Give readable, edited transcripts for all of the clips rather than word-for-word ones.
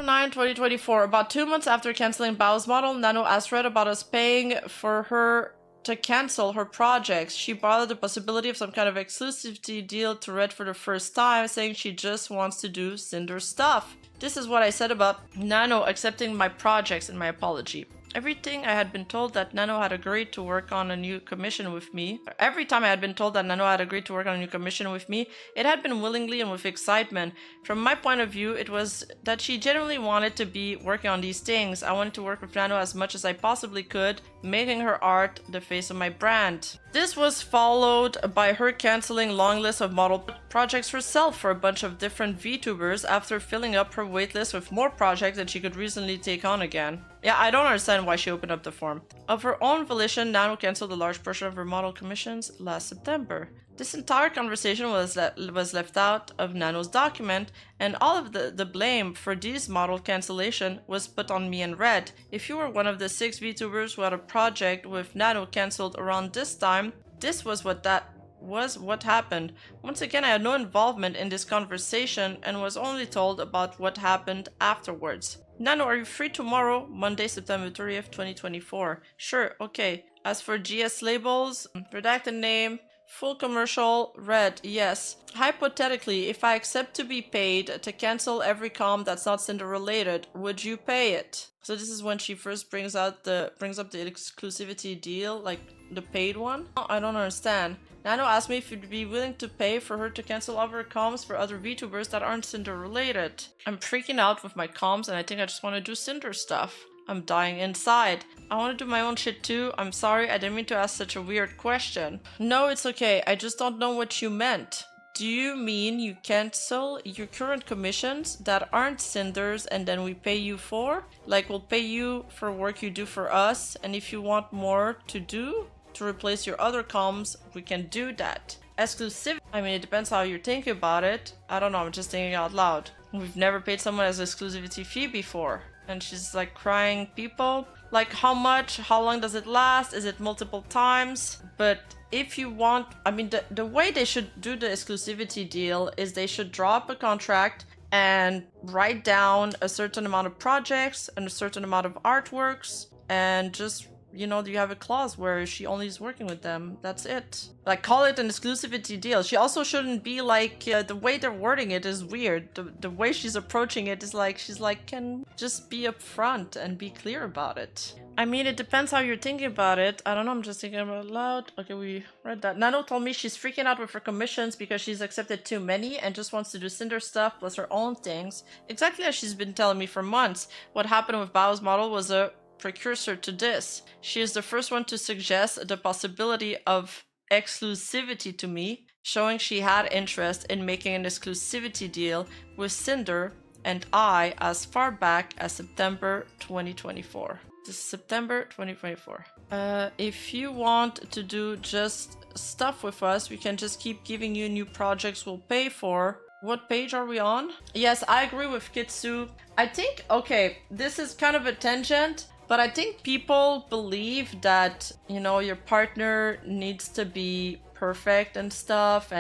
09/2024. About 2 months after canceling Bao's model, Nano asked Red about us paying for her to cancel her projects. She brought up the possibility of some kind of exclusivity deal to Red for the first time, saying she just wants to do Sinder stuff. This is what I said about Nano accepting my projects in my apology. Everything I had been told that Nano had agreed to work on a new commission with me. Every time I had been told that Nano had agreed to work on a new commission with me, it had been willingly and with excitement. From my point of view, it was that she genuinely wanted to be working on these things. I wanted to work with Nano as much as I possibly could, making her art the face of my brand. This was followed by her canceling long list of model projects herself for a bunch of different VTubers after filling up her waitlist with more projects that she could reasonably take on again. Yeah, I don't understand why she opened up the form. Of her own volition, Nano canceled a large portion of her model commissions last September. This entire conversation was left out of Nano's document, and all of the blame for these model cancellation was put on me and Red. If you were one of the 6 VTubers who had a project with Nano cancelled around this time, this was what happened. Once again, I had no involvement in this conversation and was only told about what happened afterwards. Nano, are you free tomorrow, Monday, September 30th, 2024? Sure, okay. As for GS labels, redacted name, full commercial, Red, yes. Hypothetically, if I accept to be paid to cancel every comm that's not Cinder related, would you pay it? So this is when she first brings up the exclusivity deal, like the paid one. I don't understand. Nano asked me if you'd be willing to pay for her to cancel all her comms for other VTubers that aren't Cinder related. I'm freaking out with my comms and I think I just want to do Cinder stuff. I'm dying inside. I want to do my own shit too. I'm sorry, I didn't mean to ask such a weird question. No, it's okay. I just don't know what you meant. Do you mean you cancel your current commissions that aren't Cinders and then we pay you for? Like, we'll pay you for work you do for us, and if you want more to do to replace your other comms, we can do that. Exclusivity, I mean, it depends how you're thinking about it. I don't know, I'm just thinking out loud. We've never paid someone as exclusivity fee before. And she's like crying people. Like, how much? How long does it last? Is it multiple times? But if you want, I mean, the way they should do the exclusivity deal is they should draw up a contract and write down a certain amount of projects and a certain amount of artworks, and just, you know, you have a clause where she only is working with them. That's it. Like, call it an exclusivity deal. She also shouldn't be like, the way they're wording it is weird. The way she's approaching it is like, she's like, can just be upfront and be clear about it. I mean, it depends how you're thinking about it. I don't know, I'm just thinking about it loud. Okay, we read that. Nano told me she's freaking out with her commissions because she's accepted too many and just wants to do Cinder stuff plus her own things. Exactly as she's been telling me for months. What happened with Bao's model was a precursor to this. She is the first one to suggest the possibility of exclusivity to me, showing she had interest in making an exclusivity deal with Cinder and I as far back as September 2024. This is September 2024. If you want to do just stuff with us, we can just keep giving you new projects we'll pay for. What page are we on? Yes, I agree with Kitsu. I think, okay, this is kind of a tangent, but I think people believe that, you know, your partner needs to be perfect and stuff,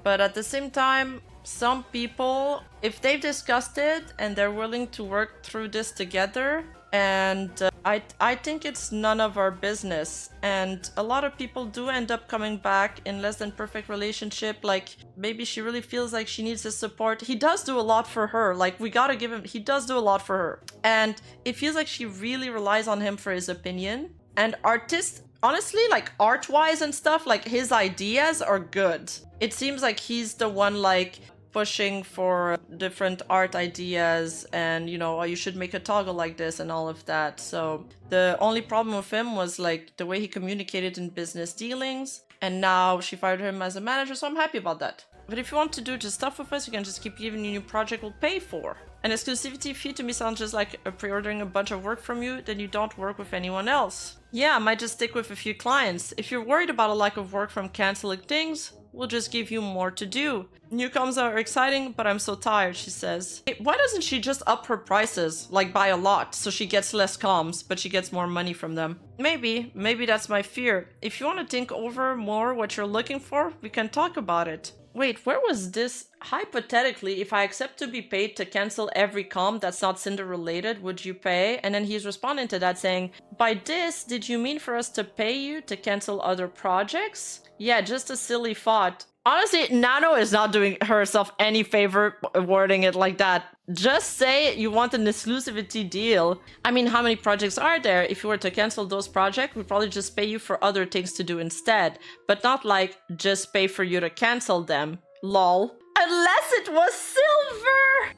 but at the same time, some people, if they've discussed it and they're willing to work through this together, and I think it's none of our business. And a lot of people do end up coming back in less than perfect relationship. Like, maybe she really feels like she needs his support. He does do a lot for her. Like, we gotta give him, he does do a lot for her. And it feels like she really relies on him for his opinion. And artists, honestly, like art-wise and stuff, like his ideas are good. It seems like he's the one like pushing for different art ideas and, you know, oh, you should make a toggle like this and all of that. So the only problem with him was like the way he communicated in business dealings, and now she fired him as a manager, so I'm happy about that. But if you want to do just stuff with us, you can just keep giving you a new project we'll pay for. An exclusivity fee to me sounds just like pre-ordering a bunch of work from you, then you don't work with anyone else. Yeah, I might just stick with a few clients. If you're worried about a lack of work from canceling things, we'll just give you more to do. New comms are exciting, but I'm so tired, she says. Why doesn't she just up her prices, like by a lot, so she gets less comms, but she gets more money from them? Maybe that's my fear. If you want to think over more what you're looking for, we can talk about it. Wait, where was this? Hypothetically, if I accept to be paid to cancel every comm that's not Cinder related, would you pay? And then he's responding to that saying, by this, did you mean for us to pay you to cancel other projects? Yeah, just a silly thought. Honestly, Nano is not doing herself any favor wording it like that. Just say you want an exclusivity deal. I mean, how many projects are there? If you were to cancel those projects, we'd probably just pay you for other things to do instead. But not like, just pay for you to cancel them. Lol. Unless it was Silver!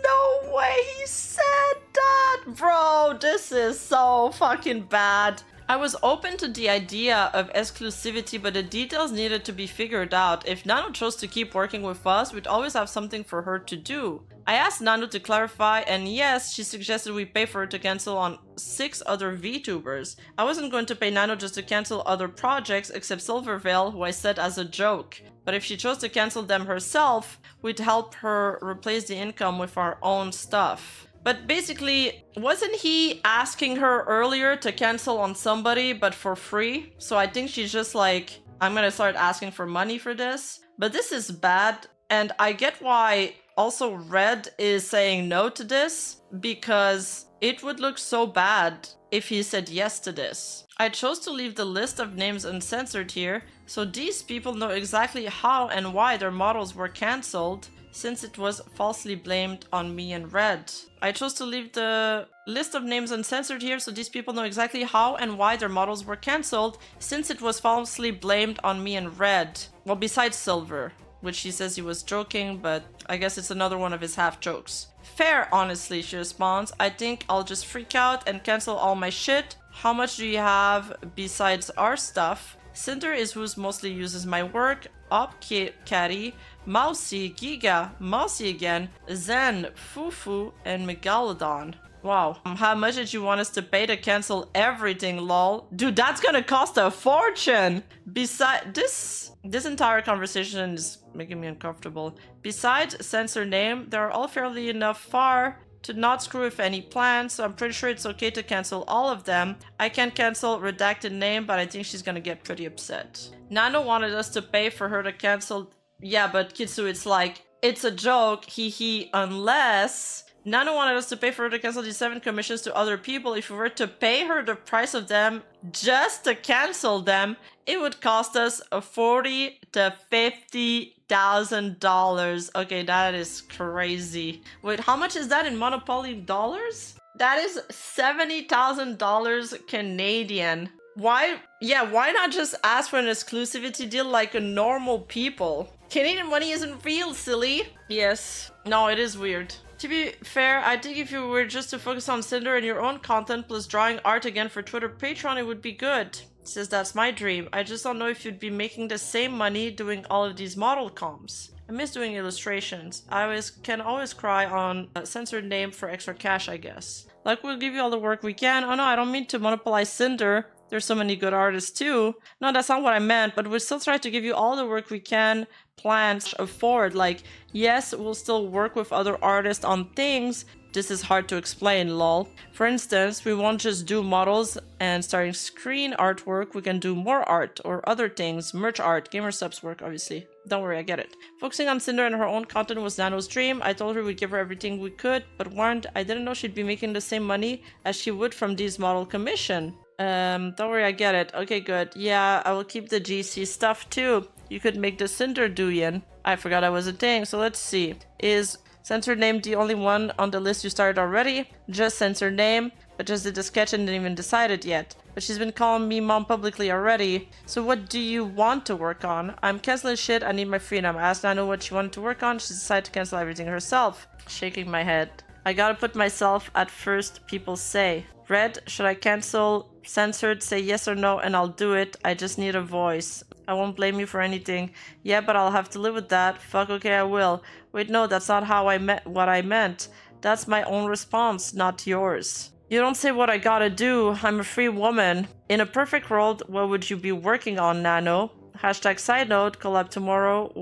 No way he said that! Bro, this is so fucking bad. I was open to the idea of exclusivity, but the details needed to be figured out. If Nano chose to keep working with us, we'd always have something for her to do. I asked Nano to clarify, and yes, she suggested we pay for her to cancel on 6 other VTubers. I wasn't going to pay Nano just to cancel other projects, except Silvervale, who I said as a joke. But if she chose to cancel them herself, we'd help her replace the income with our own stuff. But basically, wasn't he asking her earlier to cancel on somebody, but for free? So I think she's just like, I'm gonna start asking for money for this. But this is bad, and I get why also Red is saying no to this, because it would look so bad if he said yes to this. I chose to leave the list of names uncensored here, so these people know exactly how and why their models were cancelled, since it was falsely blamed on me and Red. I chose to leave the list of names uncensored here so these people know exactly how and why their models were cancelled, since it was falsely blamed on me and Red. Well, besides Silver, which he says he was joking, but I guess it's another one of his half jokes. Fair, honestly, she responds. I think I'll just freak out and cancel all my shit. How much do you have besides our stuff? Sinder is who mostly uses my work. Up Caddy, Mousy, Giga, Mousy again, Zen, Fufu, and Megalodon. Wow. How much did you want us to pay to cancel everything, lol? Dude, that's gonna cost a fortune! Besides, this entire conversation is making me uncomfortable. Besides censor name, they are all fairly enough far to not screw with any plans, so I'm pretty sure it's okay to cancel all of them. I can't cancel redacted name, but I think she's gonna get pretty upset. Nano wanted us to pay for her to cancel. Yeah, but Kitsu, it's like, it's a joke, hee, unless Nano wanted us to pay for her to cancel these 7 commissions to other people. If we were to pay her the price of them just to cancel them, it would cost us $40,000 to $50,000. Okay, that is crazy. Wait, how much is that in Monopoly dollars? That is $70,000 Canadian. Why not just ask for an exclusivity deal like a normal people? Canadian money isn't real, silly. Yes. No, it is weird. To be fair, I think if you were just to focus on Cinder and your own content plus drawing art again for Twitter Patreon, it would be good. Says that's my dream. I just don't know if you'd be making the same money doing all of these model comms. I miss doing illustrations. I can always cry on a censored name for extra cash, I guess. Like, we'll give you all the work we can. Oh no, I don't mean to monopolize Cinder. There's so many good artists too. No, that's not what I meant, but we'll still try to give you all the work we can, plans, afford. Like, yes, we'll still work with other artists on things. This is hard to explain, lol. For instance, we won't just do models and starting screen artwork, we can do more art or other things, merch art, gamer subs work, obviously. Don't worry, I get it. Focusing on Cinder and her own content was Nano's dream. I told her we'd give her everything we could, but warned I didn't know she'd be making the same money as she would from these model commission. Don't worry, I get it. Okay, good. Yeah, I will keep the GC stuff too. You could make the Cinder Duyan. I forgot I was a thing, so let's see. Is censored name the only one on the list you started already? Just censored name, but just did the sketch and didn't even decide it yet. But she's been calling me mom publicly already. So what do you want to work on? I'm canceling shit, I need my freedom. I asked Nano what she wanted to work on, she decided to cancel everything herself. Shaking my head. I gotta put myself at first, people say. Red, should I cancel censored? Say yes or no and I'll do it. I just need a voice. I won't blame you for anything. Yeah, but I'll have to live with that. Fuck, okay, I will. Wait, no, that's not how I meant what I meant. That's my own response, not yours. You don't say what I gotta do. I'm a free woman. In a perfect world, what would you be working on, Nano? Hashtag side note, collab tomorrow.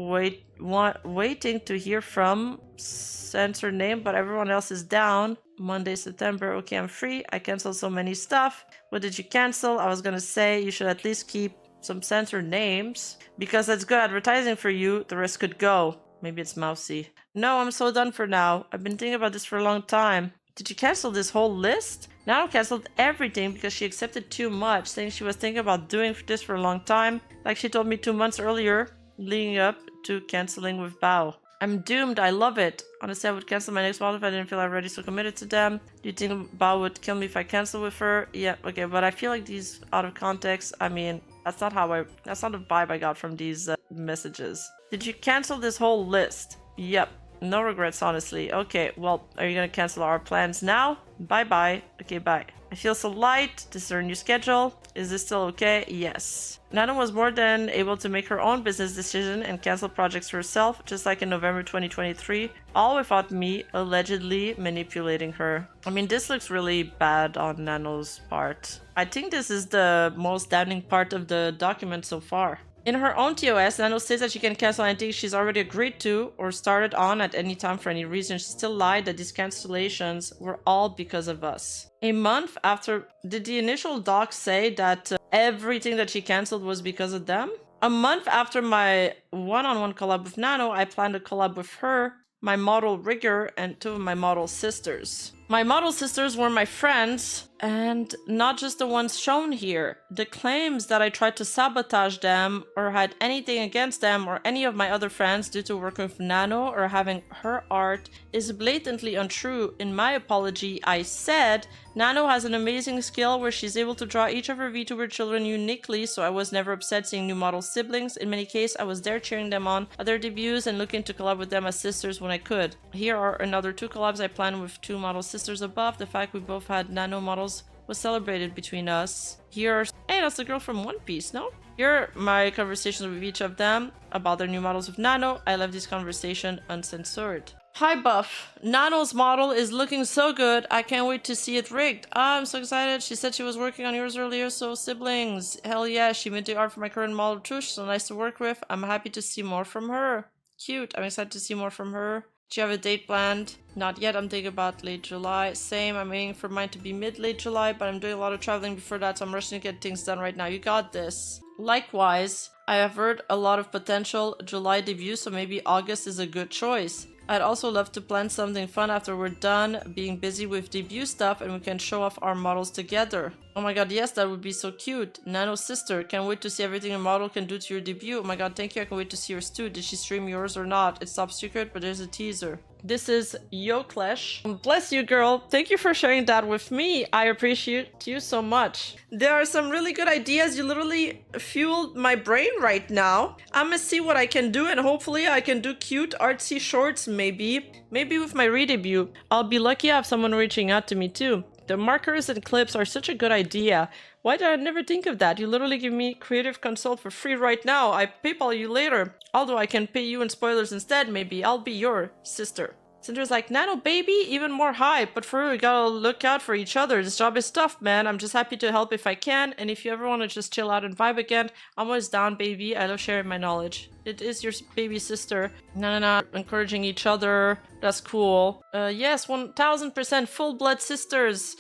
Waiting to hear from censored name, but everyone else is down. Monday, September. Okay, I'm free. I canceled so many stuff. What did you cancel? I was gonna say you should at least keep some censored names. Because that's good advertising for you, the rest could go. Maybe it's mousy. No, I'm so done for now. I've been thinking about this for a long time. Did you cancel this whole list? Nano canceled everything because she accepted too much, saying she was thinking about doing this for a long time, like she told me 2 months earlier, leading up to canceling with Bao. I'm doomed, I love it. Honestly, I would cancel my next model if I didn't feel already so committed to them. Do you think Bao would kill me if I cancel with her? Yeah, okay, but I feel like these out of context, I mean, that's not the vibe I got from these messages. Did you cancel this whole list? Yep. No regrets, honestly. Okay, well, are you gonna cancel our plans now? Bye-bye. Okay, bye. I feel so light. This is our new schedule. Is this still okay? Yes. Nana was more than able to make her own business decision and cancel projects herself, just like in November 2023, all without me allegedly manipulating her. I mean, this looks really bad on Nano's part. I think this is the most damning part of the document so far. In her own TOS, Nano says that she can cancel anything she's already agreed to or started on at any time for any reason. She still lied that these cancellations were all because of us. A month after, did the initial doc say that everything that she canceled was because of them? A month after my one-on-one collab with Nano, I planned a collab with her, my model Rigger, and 2 of my model sisters. My model sisters were my friends, and not just the ones shown here. The claims that I tried to sabotage them or had anything against them or any of my other friends due to working with Nano or having her art is blatantly untrue. In my apology, I said Nano has an amazing skill where she's able to draw each of her VTuber children uniquely, so I was never upset seeing new model siblings. In many cases, I was there cheering them on at their debuts and looking to collab with them as sisters when I could. Here are another 2 collabs I planned with 2 model sisters above. The fact we both had Nano models was celebrated between us. Here are... Hey, that's the girl from One Piece, no? Here are my conversations with each of them about their new models with Nano. I left this conversation uncensored. Hi Buff, Nano's model is looking so good, I can't wait to see it rigged. I'm so excited, she said she was working on yours earlier, so siblings. Hell yeah, she made the art for my current model too, she's so nice to work with. I'm happy to see more from her. Cute, I'm excited to see more from her. Do you have a date planned? Not yet, I'm thinking about late July. Same, I'm aiming for mine to be mid-late July, but I'm doing a lot of traveling before that, so I'm rushing to get things done right now. You got this. Likewise, I have heard a lot of potential July debuts, so maybe August is a good choice. I'd also love to plan something fun after we're done being busy with debut stuff and we can show off our models together. Oh my god, yes, that would be so cute. Nano's sister, can't wait to see everything a model can do to your debut. Oh my god, thank you, I can wait to see yours too. Did she stream yours or not? It's top secret, but there's a teaser. This is Yoklesh. Bless you, girl. Thank you for sharing that with me. I appreciate you so much. There are some really good ideas. You literally fueled my brain right now. I'm gonna see what I can do, and hopefully I can do cute artsy shorts, maybe. Maybe with my re-debut. I'll be lucky I have someone reaching out to me too. The markers and clips are such a good idea. Why did I never think of that? You literally give me creative consult for free right now. I PayPal you later. Although I can pay you in spoilers instead, maybe. I'll be your sister. Sinder's like, Nano baby, even more hype. But for real, we gotta look out for each other. This job is tough, man. I'm just happy to help if I can. And if you ever want to just chill out and vibe again, I'm always down, baby. I love sharing my knowledge. It is your baby sister. No. Encouraging each other. That's cool. Yes, 1000% full-blood sisters.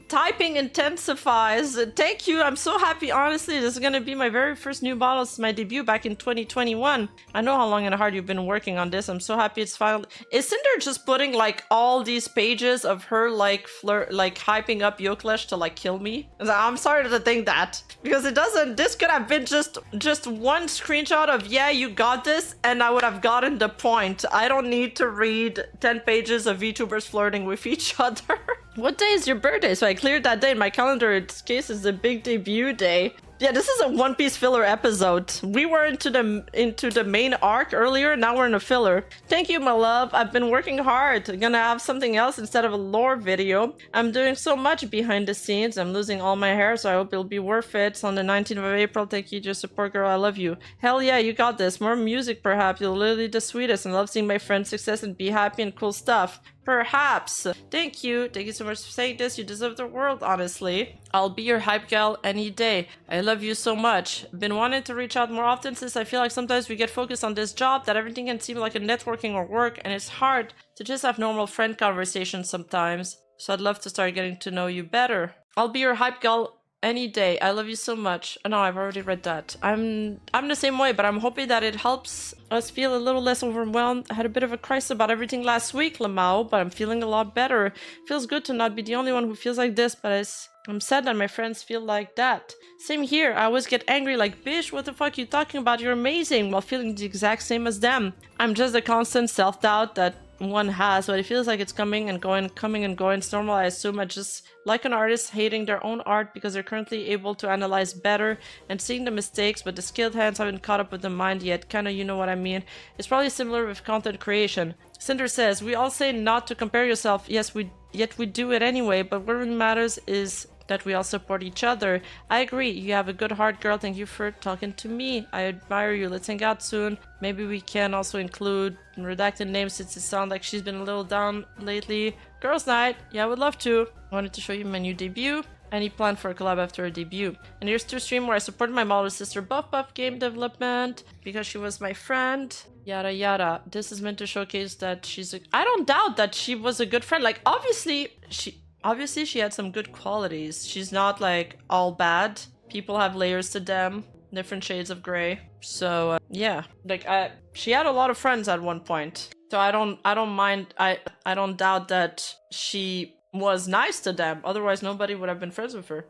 Typing intensifies. Thank you. I'm so happy. Honestly, this is gonna be my very first new model since my debut back in 2021. I know how long and hard you've been working on this. I'm so happy it's finally... Is Sinder just putting like all these pages of her like hyping up Yoklesh to like kill me? I'm sorry to think that, because it doesn't... This could have been just one screenshot of, yeah, you got this, and I would have gotten the point. I don't need to read 10 pages of VTubers flirting with each other. What day is your birthday? So I cleared that day in my calendar. In this case, is the big debut day. Yeah, this is a One Piece filler episode. We were into the main arc earlier, now we're in a filler. Thank you, my love. I've been working hard. I'm gonna have something else instead of a lore video. I'm doing so much behind the scenes. I'm losing all my hair, so I hope it'll be worth it. It's on the 19th of April. Thank you, your support, girl. I love you. Hell yeah, you got this. More music, perhaps. You're literally the sweetest, and I love seeing my friends' success and be happy and cool stuff. Perhaps. Thank you. Thank you so much for saying this. You deserve the world, honestly. I'll be your hype gal any day. I love you so much. Been wanting to reach out more often since I feel like sometimes we get focused on this job that everything can seem like a networking or work, and it's hard to just have normal friend conversations sometimes. So I'd love to start getting to know you better. I'll be your hype gal Any day. I love you so much. Oh, no, I've already read that. I'm the same way, but I'm hoping that it helps us feel a little less overwhelmed. I had a bit of a crisis about everything last week, Lamau, but I'm feeling a lot better. Feels good to not be the only one who feels like this, but I'm sad that my friends feel like that. Same here. I always get angry like, bitch, what the fuck are you talking about? You're amazing, while feeling the exact same as them. I'm just a constant self-doubt that one has, but it feels like it's coming and going, coming and going. It's normal, I assume. I just like an artist hating their own art because they're currently able to analyze better and seeing the mistakes, but the skilled hands haven't caught up with the mind yet. Kinda, you know what I mean. It's probably similar with content creation. Cinder says, we all say not to compare yourself. Yes, yet we do it anyway, but what really matters is that we all support each other. I agree. You have a good heart, girl. Thank you for talking to me. I admire you. Let's hang out soon. Maybe we can also include redacted names since it sounds like she's been a little down lately. Girls' night. Yeah, I would love to. I wanted to show you my new debut. Any plan for a collab after a debut? And here's to a stream where I supported my model sister Buff game development because she was my friend. Yada yada. This is meant to showcase that she's a... I don't doubt that she was a good friend. Like, obviously she had some good qualities. She's not like all bad. People have layers to them, different shades of gray. So yeah, like she had a lot of friends at one point. So I don't mind. I don't doubt that she was nice to them. Otherwise, nobody would have been friends with her.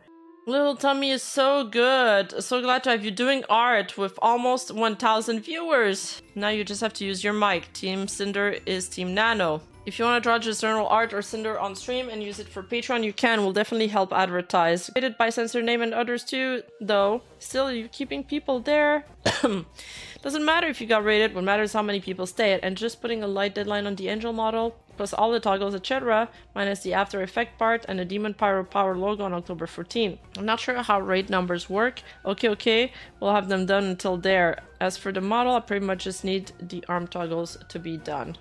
Little Tummy is so good. So glad to have you doing art with almost 1,000 viewers. Now you just have to use your mic. Team Cinder is Team Nano. If you want to draw just general art or Cinder on stream and use it for Patreon, you can. We'll definitely help advertise. Rated by censor name and others too, though. Still, you're keeping people there. Doesn't matter if you got rated. What matters is how many people stay. And just putting a light deadline on the angel model, plus all the toggles, etc., minus the After Effect part and the Demon Pyro Power logo on October 14. I'm not sure how raid numbers work. Okay. We'll have them done until there. As for the model, I pretty much just need the arm toggles to be done.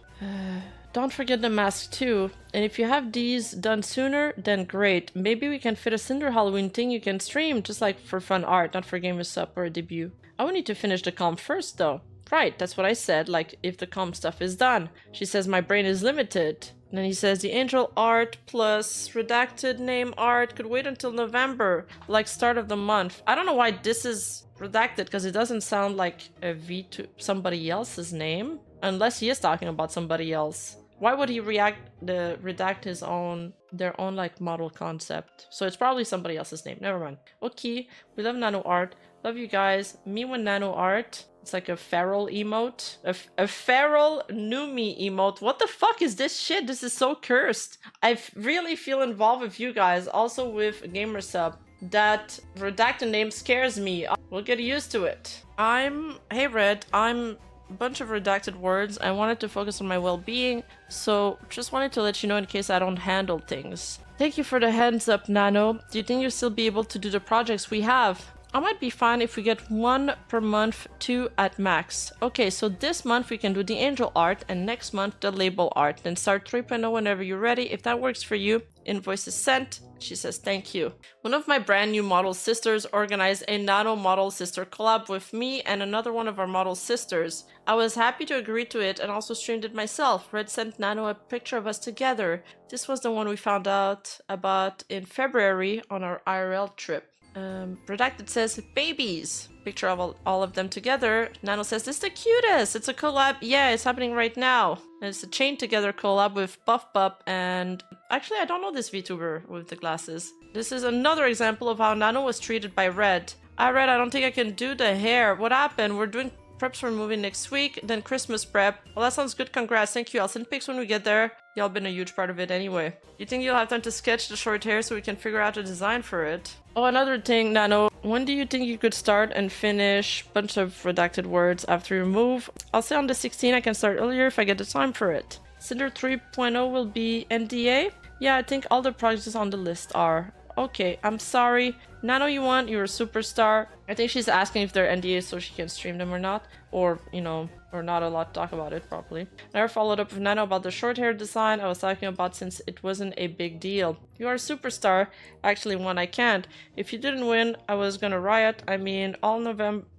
Don't forget the mask too. And if you have these done sooner, then great. Maybe we can fit a Cinder Halloween thing you can stream, just like for fun art, not for game sup or a debut. I will need to finish the comp first though. Right, that's what I said, like if the comp stuff is done. She says my brain is limited. And then he says the angel art plus redacted name art could wait until November, like start of the month. I don't know why this is redacted, because it doesn't sound like a somebody else's name, unless he is talking about somebody else. Why would he redact their own like model concept? So it's probably somebody else's name. Never mind. Okay, we love nano art. Love you guys. Me with nano art. It's like a feral emote. A feral Numi emote. What the fuck is this shit? This is so cursed. I really feel involved with you guys. Also with Gamer Sub. That redacted name scares me. We'll get used to it. Hey Red, I'm a bunch of redacted words. I wanted to focus on my well-being, so just wanted to let you know in case I don't handle things. Thank you for the heads up, Nano. Do you think you'll still be able to do the projects we have? I might be fine if we get 1 per month, 2 at max. Okay, so this month we can do the angel art and next month the label art. Then start 3.0 whenever you're ready. If that works for you, invoice is sent. She says thank you. One of my brand new model sisters organized a nano model sister collab with me and another one of our model sisters. I was happy to agree to it and also streamed it myself. Red sent Nano a picture of us together. This was the one we found out about in February on our IRL trip. Redacted says babies. Picture of all of them together. Nano says this is the cutest. It's a collab. Yeah, it's happening right now. And it's a chain together collab with Buff and actually I don't know this VTuber with the glasses. This is another example of how Nano was treated by Red. I don't think I can do the hair. What happened? We're doing preps for moving next week, then Christmas prep. Well, that sounds good. Congrats. Thank you. I'll send pics when we get there. Y'all been a huge part of it anyway. You think you'll have time to sketch the short hair so we can figure out a design for it? Oh, another thing, Nano. When do you think you could start and finish a bunch of redacted words after you move? I'll say on the 16th. I can start earlier if I get the time for it. Cinder 3.0 will be NDA? Yeah, I think all the projects on the list are. Okay, I'm sorry. Nano, you're a superstar. I think she's asking if they're NDAs so she can stream them or not. Or, or not allowed to talk about it properly. Never followed up with Nano about the short hair design I was talking about since it wasn't a big deal. You are a superstar. Actually, one I can't. If you didn't win, I was gonna riot. I mean, all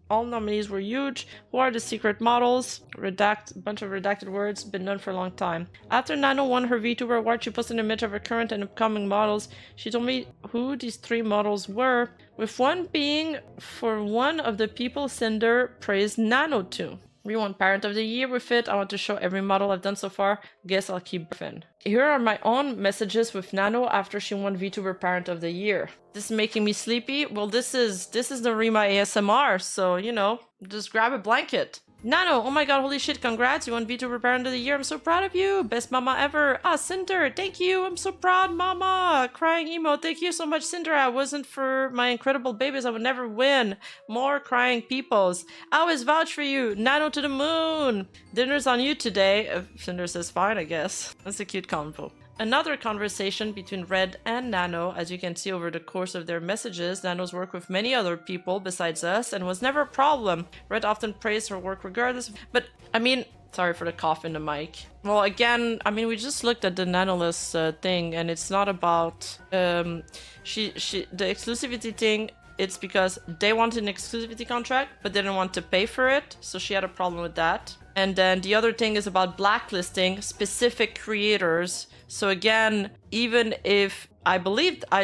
All nominees were huge. Who are the secret models? Redact, bunch of redacted words, been known for a long time. After Nano won her VTuber award, she posted an image of her current and upcoming models. She told me who these 3 models were, with one being for one of the people Sinder praised Nano to. We want Parent of the Year with it. I want to show every model I've done so far. Guess I'll keep briefing. Here are my own messages with Nano after she won VTuber Parent of the Year. This is making me sleepy. Well, this is the Rima ASMR, so you know, just grab a blanket. Nano, oh my god, holy shit, congrats, you won VTuber Parent of the Year, I'm so proud of you, best mama ever. Ah, Sinder, thank you, I'm so proud, mama. Crying emo, thank you so much, Sinder. I wasn't for my incredible babies, I would never win. More crying peoples. I always vouch for you. Nano to the moon. Dinner's on you today. Sinder says fine, I guess. That's a cute combo. Another conversation between Red and Nano. As you can see over the course of their messages, Nano's worked with many other people besides us and was never a problem. Red often praised her work regardless, but I mean, sorry for the cough in the mic. Well, again, I mean, we just looked at the Nanoless thing, and it's not about the exclusivity thing. It's because they wanted an exclusivity contract, but they didn't want to pay for it, so she had a problem with that. And then the other thing is about blacklisting specific creators. So again, even if I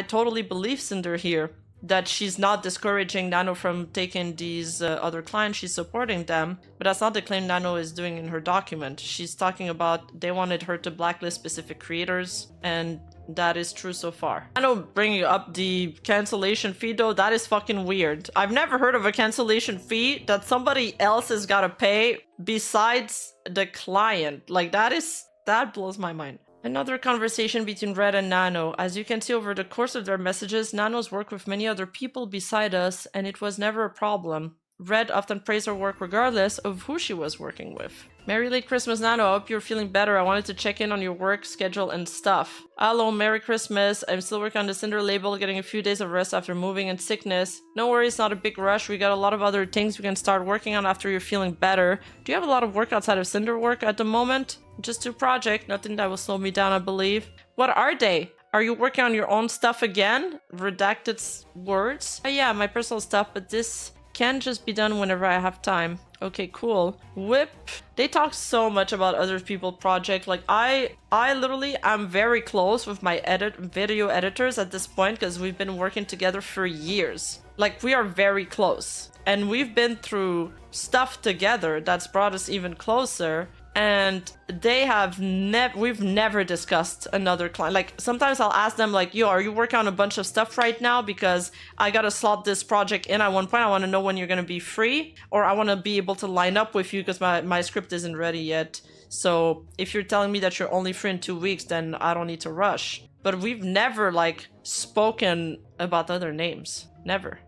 totally believe Sinder here, that she's not discouraging Nano from taking these other clients, she's supporting them. But that's not the claim Nano is doing in her document. She's talking about they wanted her to blacklist specific creators, and that is true so far. Nano bringing up the cancellation fee though, that is fucking weird. I've never heard of a cancellation fee that somebody else has gotta pay besides the client. Like that blows my mind. Another conversation between Red and Nano. As you can see over the course of their messages, Nano's worked with many other people beside us, and it was never a problem. Red often praised her work regardless of who she was working with. Merry late Christmas, Nano. I hope you're feeling better. I wanted to check in on your work schedule and stuff. Hello, Merry Christmas. I'm still working on the Sinder label, getting a few days of rest after moving and sickness. No worries, not a big rush. We got a lot of other things we can start working on after you're feeling better. Do you have a lot of work outside of Sinder work at the moment? Just 2 projects, nothing that will slow me down, I believe. What are they? Are you working on your own stuff again? Redacted words? Yeah, my personal stuff, but this can just be done whenever I have time. Okay, cool. Whip. They talk so much about other people's project. Like I literally am very close with my video editors at this point because we've been working together for years. Like we are very close, and we've been through stuff together that's brought us even closer. And they have we've never discussed another client. Like sometimes I'll ask them like, yo, are you working on a bunch of stuff right now? Because I gotta slot this project in at one point. I want to know when you're gonna be free, or I want to be able to line up with you because my script isn't ready yet. So if you're telling me that you're only free in 2 weeks, then I don't need to rush. But we've never like spoken about other names. Never.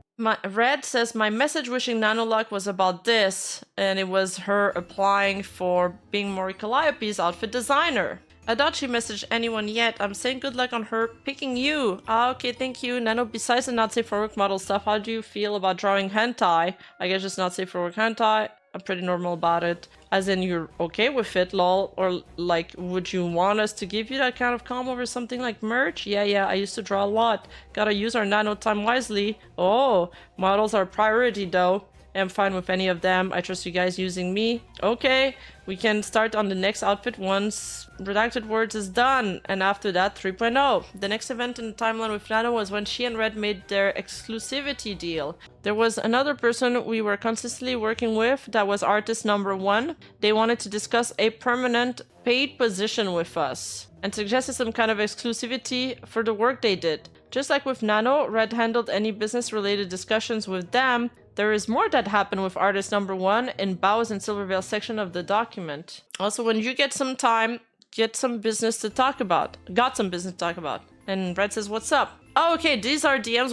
Red says, my message wishing Nano luck was about this, and it was her applying for being Mori Calliope's outfit designer. I doubt she messaged anyone yet. I'm saying good luck on her picking you. Ah, okay, thank you. Nano, besides the not safe for work model stuff, how do you feel about drawing hentai? I guess just not safe for work hentai. I'm pretty normal about it. As in, you're okay with it, lol? Or, like, would you want us to give you that kind of calm over something like merch? Yeah, I used to draw a lot. Gotta use our nano time wisely. Oh, models are a priority, though. I'm fine with any of them. I trust you guys using me. Okay, we can start on the next outfit once Redacted Words is done. And after that, 3.0. The next event in the timeline with Nano was when she and Red made their exclusivity deal. There was another person we were consistently working with that was artist number 1. They wanted to discuss a permanent paid position with us and suggested some kind of exclusivity for the work they did. Just like with Nano, Red handled any business-related discussions with them. There is more that happened with artist number 1 in Bows and Silvervale section of the document. Also, when you get some time, get some business to talk about. Got some business to talk about. And Red says, what's up? Oh, okay, these are DMs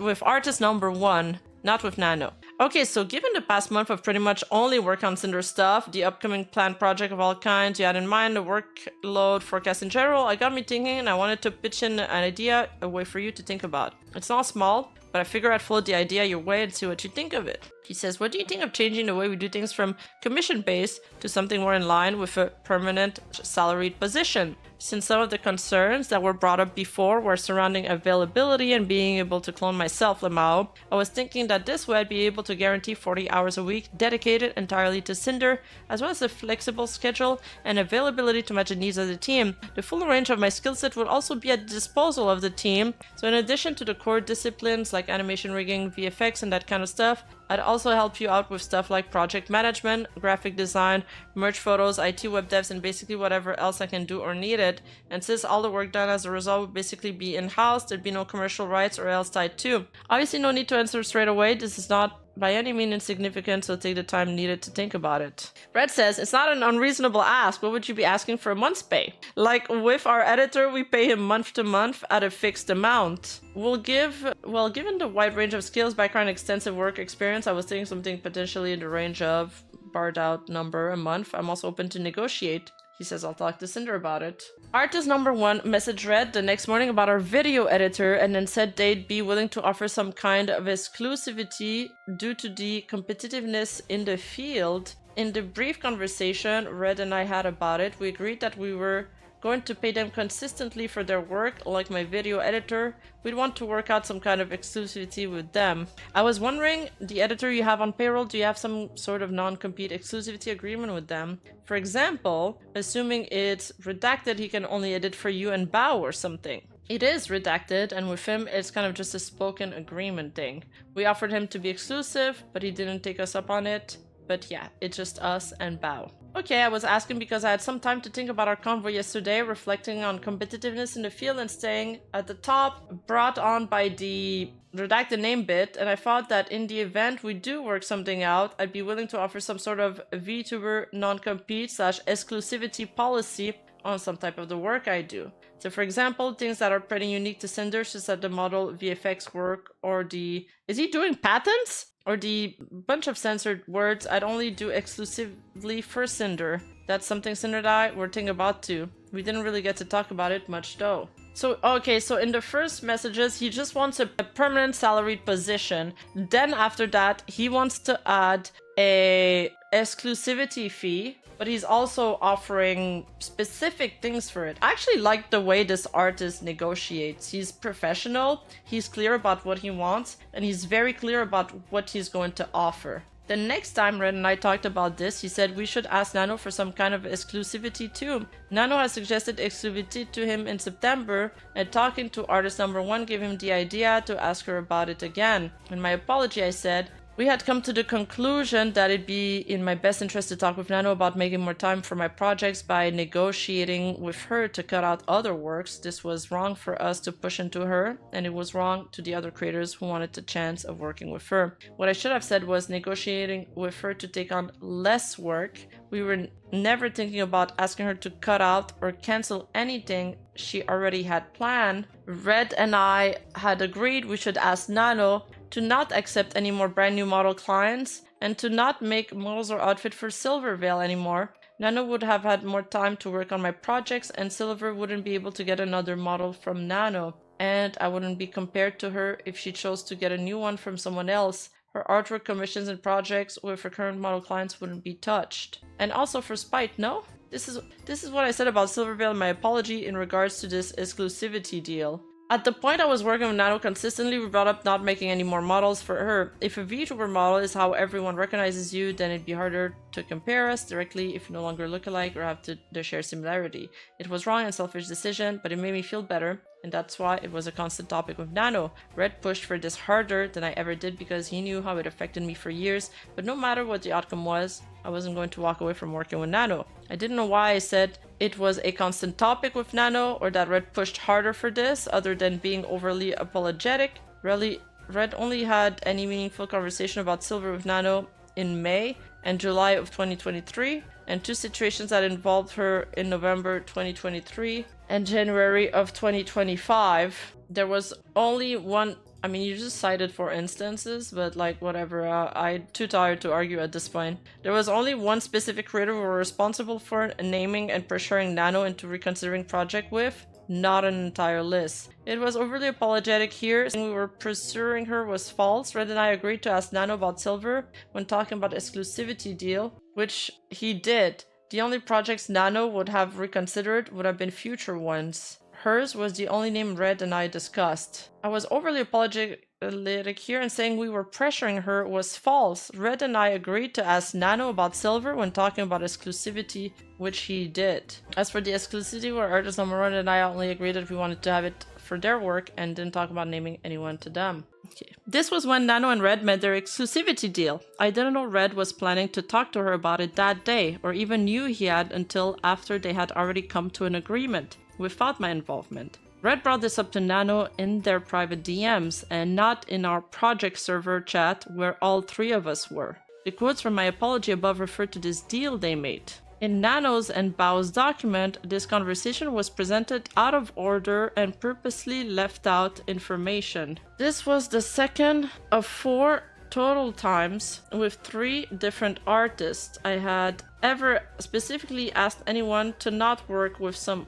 with artist number 1, not with Nano. Okay, so given the past month of pretty much only work on Sinder stuff, the upcoming planned project of all kinds you had in mind, the workload forecast in general, I got me thinking and I wanted to pitch in an idea, a way for you to think about. It's not small, but I figure I'd float the idea your way and see what you think of it. He says, what do you think of changing the way we do things from commission-based to something more in line with a permanent salaried position? Since some of the concerns that were brought up before were surrounding availability and being able to clone myself, Lamau, I was thinking that this way I'd be able to guarantee 40 hours a week dedicated entirely to Sinder, as well as a flexible schedule and availability to match the needs of the team. The full range of my skill set would also be at the disposal of the team, so in addition to the core disciplines like animation rigging, VFX and that kind of stuff, I'd also help you out with stuff like project management, graphic design, merge photos, IT web devs, and basically whatever else I can do or need it. And since all the work done as a result would basically be in-house, there'd be no commercial rights or else tied to. Obviously no need to answer straight away, this is not by any means insignificant, so take the time needed to think about it. Red says, it's not an unreasonable ask. What would you be asking for a month's pay? Like with our editor, we pay him month to month at a fixed amount. Given the wide range of skills, background, extensive work experience, I was thinking something potentially in the range of barred out number a month. I'm also open to negotiate. He says, I'll talk to Sinder about it. Artist number 1 messaged Red the next morning about our video editor and then said they'd be willing to offer some kind of exclusivity due to the competitiveness in the field. In the brief conversation Red and I had about it, we agreed that we were going to pay them consistently for their work, like my video editor. We'd want to work out some kind of exclusivity with them. I was wondering, the editor you have on payroll, do you have some sort of non-compete exclusivity agreement with them? For example, assuming it's redacted, he can only edit for you and Bao or something. It is redacted, and with him, it's kind of just a spoken agreement thing. We offered him to be exclusive, but he didn't take us up on it. But yeah, it's just us and Bao. Okay, I was asking because I had some time to think about our convo yesterday, reflecting on competitiveness in the field and staying at the top, brought on by the redacted name bit, and I thought that in the event we do work something out, I'd be willing to offer some sort of VTuber non-compete / exclusivity policy on some type of the work I do. So for example, things that are pretty unique to Sinder, such as the model VFX work or the... Is he doing patents? Or the bunch of censored words I'd only do exclusively for Sinder. That's something Sinder and I were thinking about too. We didn't really get to talk about it much though. So, okay, so in the first messages, he just wants a permanent salaried position. Then after that, he wants to add a exclusivity fee, but he's also offering specific things for it. I actually like the way this artist negotiates. He's professional, he's clear about what he wants, and he's very clear about what he's going to offer. The next time Red and I talked about this, he said we should ask Nano for some kind of exclusivity too. Nano has suggested exclusivity to him in September, and talking to artist number 1 gave him the idea to ask her about it again. In my apology, I said, we had come to the conclusion that it'd be in my best interest to talk with Nano about making more time for my projects by negotiating with her to cut out other works. This was wrong for us to push into her, and it was wrong to the other creators who wanted the chance of working with her. What I should have said was negotiating with her to take on less work. We were never thinking about asking her to cut out or cancel anything she already had planned. Red and I had agreed we should ask Nano to not accept any more brand new model clients and to not make models or outfit for Silvervale anymore. Nano would have had more time to work on my projects, and Silver wouldn't be able to get another model from Nano, and I wouldn't be compared to her if she chose to get a new one from someone else. Her artwork commissions and projects with her current model clients wouldn't be touched. And also for spite, no? This is what I said about Silvervale in my apology in regards to this exclusivity deal. At the point I was working with Nano consistently, we brought up not making any more models for her. If a VTuber model is how everyone recognizes you, then it'd be harder to compare us directly if you no longer look alike or have the shared similarity. It was wrong and selfish decision, but it made me feel better, and that's why it was a constant topic with Nano. Red pushed for this harder than I ever did because he knew how it affected me for years, but no matter what the outcome was, I wasn't going to walk away from working with Nano. I didn't know why I said it was a constant topic with Nano or that Red pushed harder for this, other than being overly apologetic. Really, Red only had any meaningful conversation about Silver with Nano in May and July of 2023, and 2 situations that involved her in November 2023 and January of 2025. There was only one... I mean, you just cited 4 instances, but like, whatever, I'm too tired to argue at this point. There was only one specific creator who were responsible for naming and pressuring Nano into reconsidering project with. not an entire list. It was overly apologetic here, saying we were pursuing her was false. Red and I agreed to ask Nano about Silver when talking about exclusivity deal, which he did. The only projects Nano would have reconsidered would have been future ones. Hers was the only name Red and I discussed. I was overly apologetic here and saying we were pressuring her was false. Red and I agreed to ask Nano about Silver when talking about exclusivity, which he did. As for the exclusivity, where artist Amaron and I only agreed that we wanted to have it for their work and didn't talk about naming anyone to them. Okay. This was when Nano and Red met their exclusivity deal. I didn't know Red was planning to talk to her about it that day, or even knew he had until after they had already come to an agreement, without my involvement. Red brought this up to Nano in their private DMs and not in our project server chat where all three of us were. The quotes from my apology above refer to this deal they made. In Nano's and Bao's document, this conversation was presented out of order and purposely left out information. This was the second of 4 total times with 3 different artists I had ever specifically asked anyone to not work with some...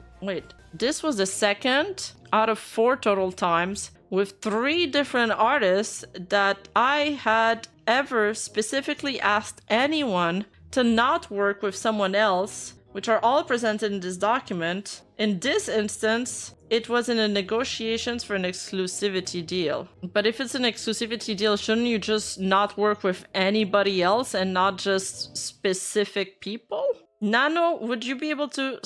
This was the second out of 4 total times with 3 different artists that I had ever specifically asked anyone to not work with someone else, which are all presented in this document. In this instance, it was in the negotiations for an exclusivity deal. But if it's an exclusivity deal, shouldn't you just not work with anybody else and not just specific people? Nano, would you be able to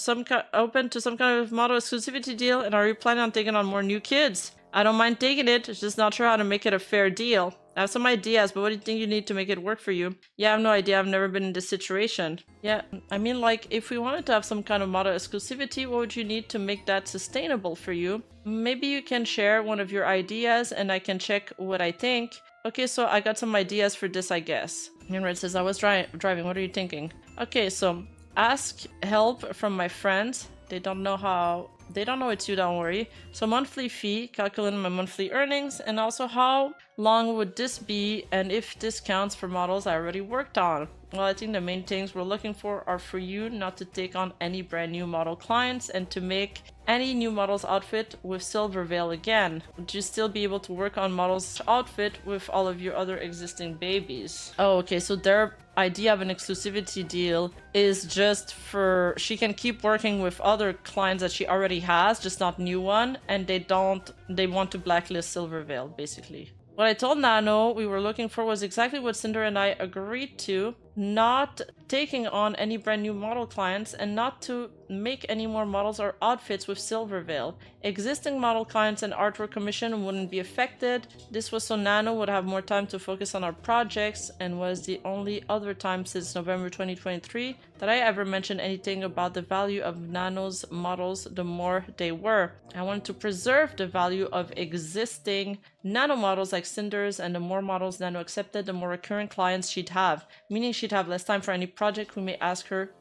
open to some kind of model exclusivity deal? And are you planning on taking on more new kids? I don't mind taking it, just not sure how to make it a fair deal. I have some ideas, but what do you think you need to make it work for you? Yeah, I have no idea. I've never been in this situation. Yeah, I mean, like, if we wanted to have some kind of model exclusivity, what would you need to make that sustainable for you? Maybe you can share one of your ideas and I can check what I think. Okay, so I got some ideas for this, I guess. And Red says, I was driving. What are you thinking? Okay, so ask help from my friends. They don't know it's you, don't worry. So monthly fee, calculating my monthly earnings, and also how long would this be and if this counts for models I already worked on. Well, I think the main things we're looking for are for you not to take on any brand new model clients and to make any new model's outfit with Silver Veil again. Would you still be able to work on model's outfit with all of your other existing babies? Oh, okay, so their idea of an exclusivity deal is just for she can keep working with other clients that she already has, just not new one, and they want to blacklist Silver Veil, basically. What I told Nano we were looking for was exactly what Sinder and I agreed to, not taking on any brand new model clients and not to make any more models or outfits with Silver Veil. Existing model clients and artwork commission wouldn't be affected. This was so Nano would have more time to focus on our projects, and was the only other time since November 2023 that I ever mentioned anything about the value of Nano's models the more they were. I wanted to preserve the value of existing Nano models like Cinder's, and the more models Nano accepted, the more recurrent clients she'd have, meaning she'd have less time for any project we may ask her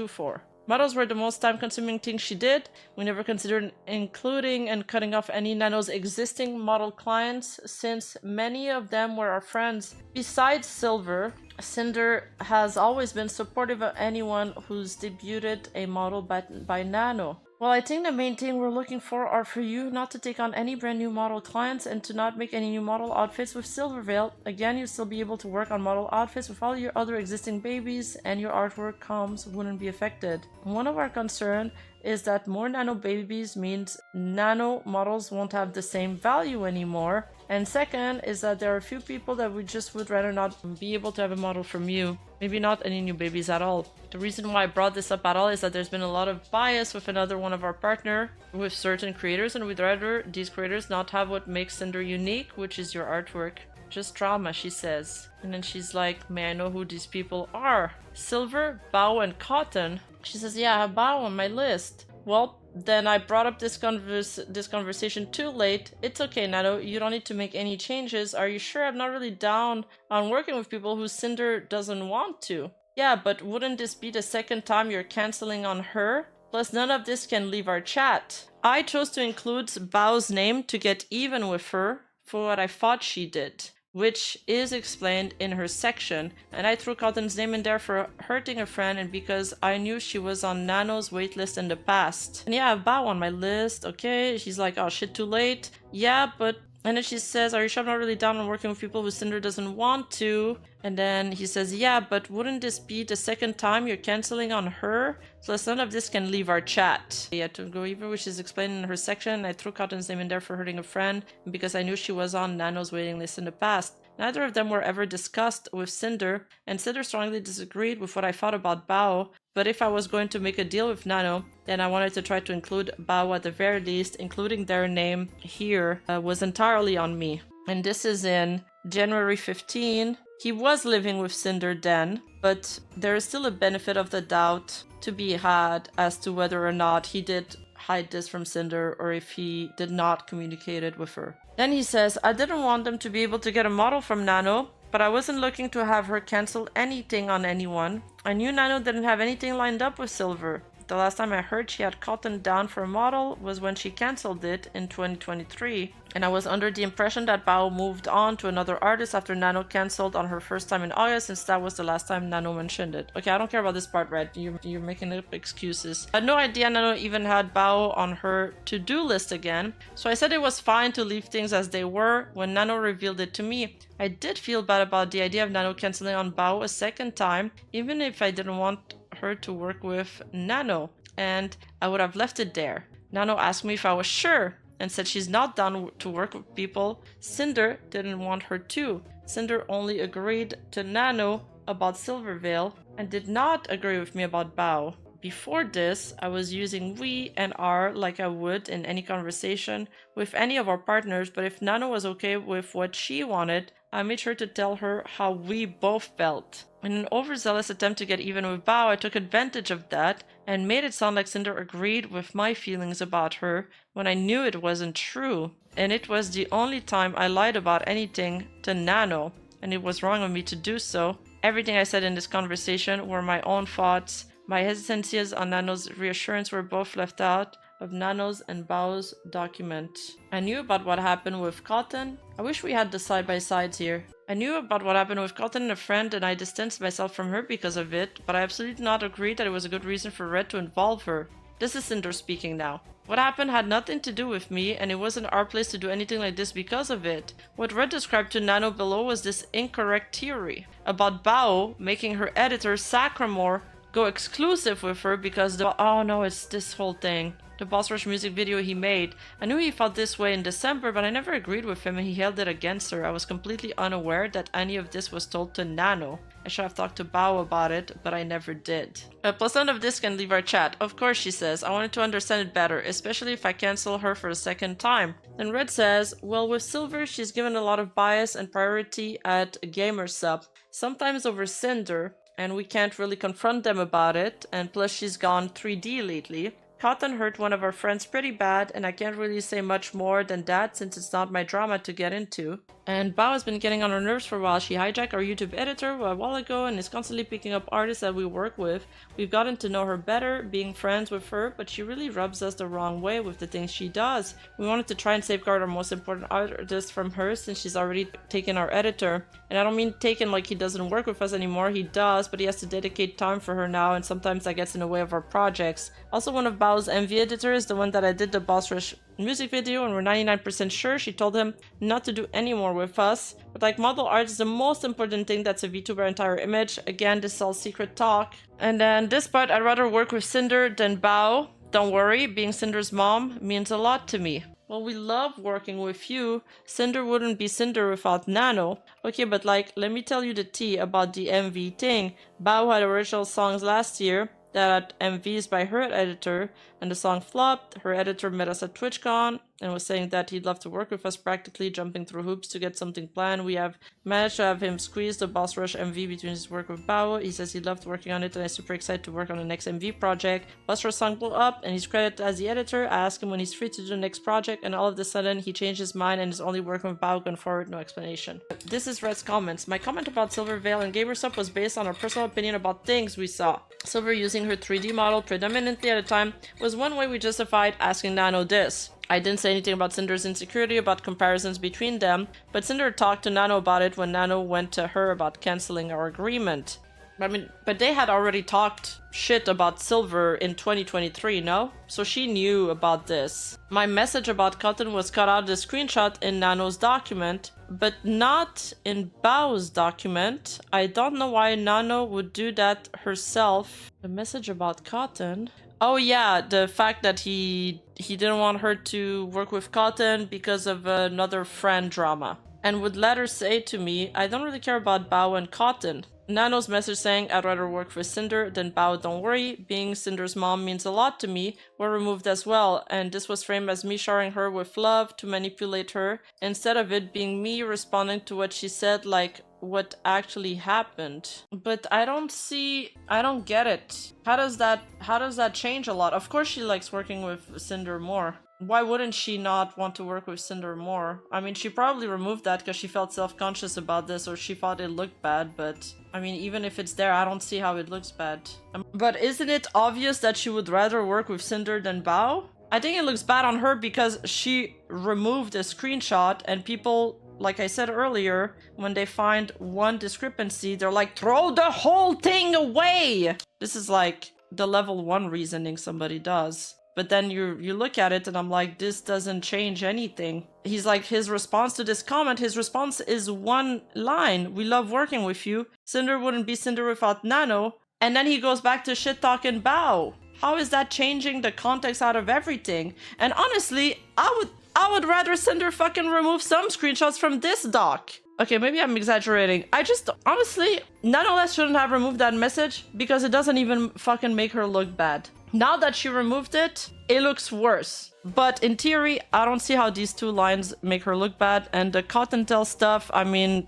for. Models were the most time-consuming thing she did. We never considered including and cutting off any Nano's existing model clients, since many of them were our friends. Besides Silver, Sinder has always been supportive of anyone who's debuted a model by Nano. Well, I think the main thing we're looking for are for you not to take on any brand new model clients and to not make any new model outfits with Silver Veil. Again, you'll still be able to work on model outfits with all your other existing babies, and your artwork comms wouldn't be affected. One of our concerns is that more Nano babies means Nano models won't have the same value anymore. And second is that there are a few people that we just would rather not be able to have a model from you. Maybe not any new babies at all. The reason why I brought this up at all is that there's been a lot of bias with another one of our partner with certain creators, and we'd rather these creators not have what makes Cinder unique, which is your artwork. Just drama, she says. And then she's like, may I know who these people are? Silver, Bao, and Cotton. She says, yeah, I have Bao on my list. Well, then I brought up this conversation too late. It's okay, Nano. You don't need to make any changes. Are you sure? I'm not really down on working with people who Cinder doesn't want to. Yeah, but wouldn't this be the second time you're canceling on her? Plus, none of this can leave our chat. I chose to include Bao's name to get even with her for what I thought she did. which is explained in her section. And I threw Cotton's name in there for hurting a friend and because I knew she was on Nano's waitlist in the past. And yeah, I have Bao on my list. Okay, she's like, oh shit, too late. Yeah, but... And then she says, are you sure I'm not really down on working with people who Sinder doesn't want to? And then he says, yeah, but wouldn't this be the second time you're canceling on her? Plus none of this can leave our chat. Yeah, to go even, which is explained in her section. I threw Cotton's name in there for hurting a friend because I knew she was on Nano's waiting list in the past. Neither of them were ever discussed with Sinder, and Sinder strongly disagreed with what I thought about Bao. But if I was going to make a deal with Nano, then I wanted to try to include Bao at the very least, including their name here was entirely on me. And this is in January 15. He was living with Sinder then, but there is still a benefit of the doubt to be had as to whether or not he did hide this from Sinder or if he did not communicate it with her. Then he says, I didn't want them to be able to get a model from Nano, but I wasn't looking to have her cancel anything on anyone. I knew Nano didn't have anything lined up with Silver. The last time I heard she had Cotton down for a model was when she cancelled it in 2023, and I was under the impression that Bao moved on to another artist after Nano cancelled on her first time in August, since that was the last time Nano mentioned it. Okay, I don't care about this part, Red. You're making up excuses. I had no idea Nano even had Bao on her to-do list again, so I said it was fine to leave things as they were when Nano revealed it to me. I did feel bad about the idea of Nano cancelling on Bao a second time, even if I didn't want her to work with Nano, and I would have left it there. Nano asked me if I was sure and said she's not down to work with people Sinder didn't want her to. Sinder only agreed to Nano about Silvervale and did not agree with me about Bao. Before this, I was using we and our like I would in any conversation with any of our partners, but if Nano was okay with what she wanted, I made sure to tell her how we both felt. In an overzealous attempt to get even with Bao, I took advantage of that and made it sound like Sinder agreed with my feelings about her when I knew it wasn't true. And it was the only time I lied about anything to Nano, and it was wrong of me to do so. Everything I said in this conversation were my own thoughts. My hesitancies on Nano's reassurance were both left out of Nano's and Bao's document. I knew about what happened with Cotton. I wish we had the side-by-sides here. I knew about what happened with Cotton and a friend, and I distanced myself from her because of it, but I absolutely did not agree that it was a good reason for Red to involve her. This is Sinder speaking now. What happened had nothing to do with me, and it wasn't our place to do anything like this because of it. What Red described to Nano below was this incorrect theory about Bao making her editor, Sacramore, go exclusive with her because oh no, it's this whole thing. The Boss Rush music video he made. I knew he felt this way in December, but I never agreed with him and he held it against her. I was completely unaware that any of this was told to Nano. I should have talked to Bao about it, but I never did. Plus none of this can leave our chat. Of course, she says. I wanted to understand it better, especially if I cancel her for a second time. Then Red says, well, with Silver, she's given a lot of bias and priority at Gamersub, sometimes over Sinder, and we can't really confront them about it, and plus she's gone 3D lately. Cotton hurt one of our friends pretty bad, and I can't really say much more than that since it's not my drama to get into. And Bao has been getting on her nerves for a while. She hijacked our YouTube editor a while ago and is constantly picking up artists that we work with. We've gotten to know her better, being friends with her, but she really rubs us the wrong way with the things she does. We wanted to try and safeguard our most important artist from her since she's already taken our editor. And I don't mean taken like he doesn't work with us anymore, he does, but he has to dedicate time for her now and sometimes that gets in the way of our projects. Also, one of Bao's MV editors, the one that I did the Boss Rush music video, and we're 99% sure she told him not to do any more with us. But like, model art is the most important thing that's a VTuber entire image. Again, this is all secret talk. And then this part, I'd rather work with Sinder than Bao. Don't worry, being Sinder's mom means a lot to me. Well, we love working with you. Sinder wouldn't be Sinder without Nano. Okay, but like, let me tell you the tea about the MV thing. Bao had original songs last year that had MVs by her editor, and the song flopped. Her editor met us at TwitchCon and was saying that he'd love to work with us, practically jumping through hoops to get something planned. We have managed to have him squeeze the Boss Rush MV between his work with Bao. He says he loved working on it and is super excited to work on the next MV project. Boss Rush song blew up and he's credited as the editor. I asked him when he's free to do the next project, and all of a sudden he changed his mind and is only working with Bao going forward, no explanation. This is Red's comments. My comment about Silvervale and Gamersub was based on our personal opinion about things we saw. Silver using her 3D model predominantly at the time was one way we justified asking Nano this. I didn't say anything about Sinder's insecurity about comparisons between them, but Sinder talked to Nano about it when Nano went to her about canceling our agreement. I mean, but they had already talked shit about Silver in 2023, no? So she knew about this. My message about Cotton was cut out of the screenshot in Nano's document, but not in Bao's document. I don't know why Nano would do that herself. The message about Cotton? Oh yeah, the fact that he didn't want her to work with Cotton because of another friend drama. And would let her say to me, I don't really care about Bao and Cotton. Nano's message saying, I'd rather work with Sinder than Bao, don't worry. Being Sinder's mom means a lot to me, were removed as well, and this was framed as me showering her with love to manipulate her, instead of it being me responding to what she said, like what actually happened. But I don't get it. How does that change a lot? Of course she likes working with Sinder more. Why wouldn't she not want to work with Sinder more? I mean, she probably removed that because she felt self-conscious about this or she thought it looked bad, but I mean, even if it's there, I don't see how it looks bad. But isn't it obvious that she would rather work with Sinder than Bao? I think it looks bad on her because she removed a screenshot and people, like I said earlier, when they find one discrepancy, they're like, throw the whole thing away! This is like the level 1 reasoning somebody does. But then you look at it and I'm like, this doesn't change anything. He's like, his response to this comment, his response is one line. We love working with you. Sinder wouldn't be Sinder without Nano. And then he goes back to shit talking Bao. How is that changing the context out of everything? And honestly, I would rather Sinder fucking remove some screenshots from this doc. Okay, maybe I'm exaggerating. I just, honestly, Nanoless shouldn't have removed that message because it doesn't even fucking make her look bad. Now that she removed it, it looks worse. But in theory, I don't see how these two lines make her look bad. And the Cottontail stuff, I mean,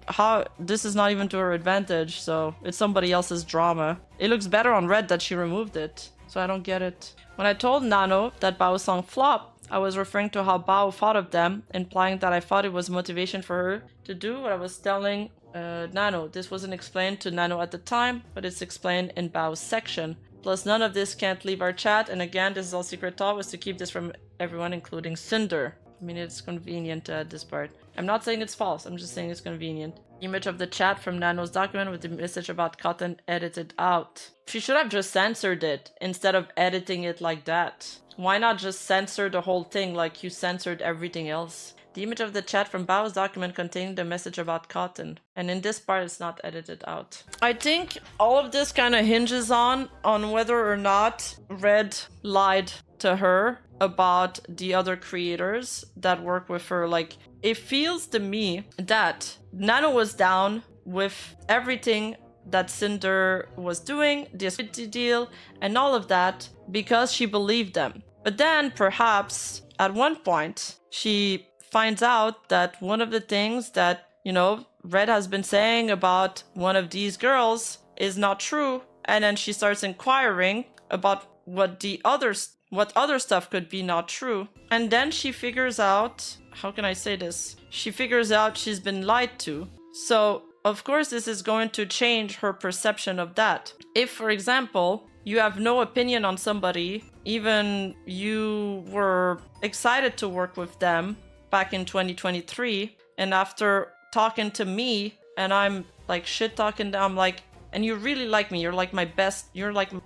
this is not even to her advantage, so it's somebody else's drama. It looks better on red that she removed it, so I don't get it. When I told Nano that Bao's song flopped, I was referring to how Bao thought of them, implying that I thought it was motivation for her to do what I was telling Nano. This wasn't explained to Nano at the time, but it's explained in Bao's section. Plus, none of this can't leave our chat, and again, this is all secret thought was to keep this from everyone, including Sinder. I mean, it's convenient to add this part. I'm not saying it's false, I'm just saying it's convenient. Image of the chat from Nano's document with the message about Cotton edited out. She should have just censored it, instead of editing it like that. Why not just censor the whole thing like you censored everything else? The image of the chat from Bao's document containing the message about Cotton. And in this part, it's not edited out. I think all of this kind of hinges on whether or not Red lied to her about the other creators that work with her. Like, it feels to me that Nano was down with everything that Sinder was doing, the ethnicity deal, and all of that because she believed them. But then, perhaps, at one point, she finds out that one of the things that, you know, Red has been saying about one of these girls is not true, and then she starts inquiring about what other stuff could be not true. And then she figures out, how can I say this? She figures out she's been lied to. So, of course, this is going to change her perception of that. If, for example, you have no opinion on somebody, even you were excited to work with them back in 2023, and after talking to me and I'm like shit talking, I'm like, and you really like me, you're like my best,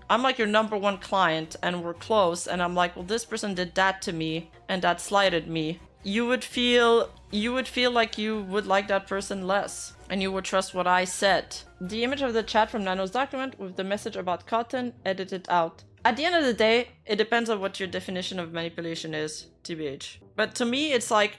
I'm like your number one client and we're close, and I'm like, well, this person did that to me and that slighted me, you would feel like you would like that person less and you would trust what I said. The image of the chat from Nano's document with the message about Cotton edited out. At the end of the day, it depends on what your definition of manipulation is, TBH. But to me, it's like,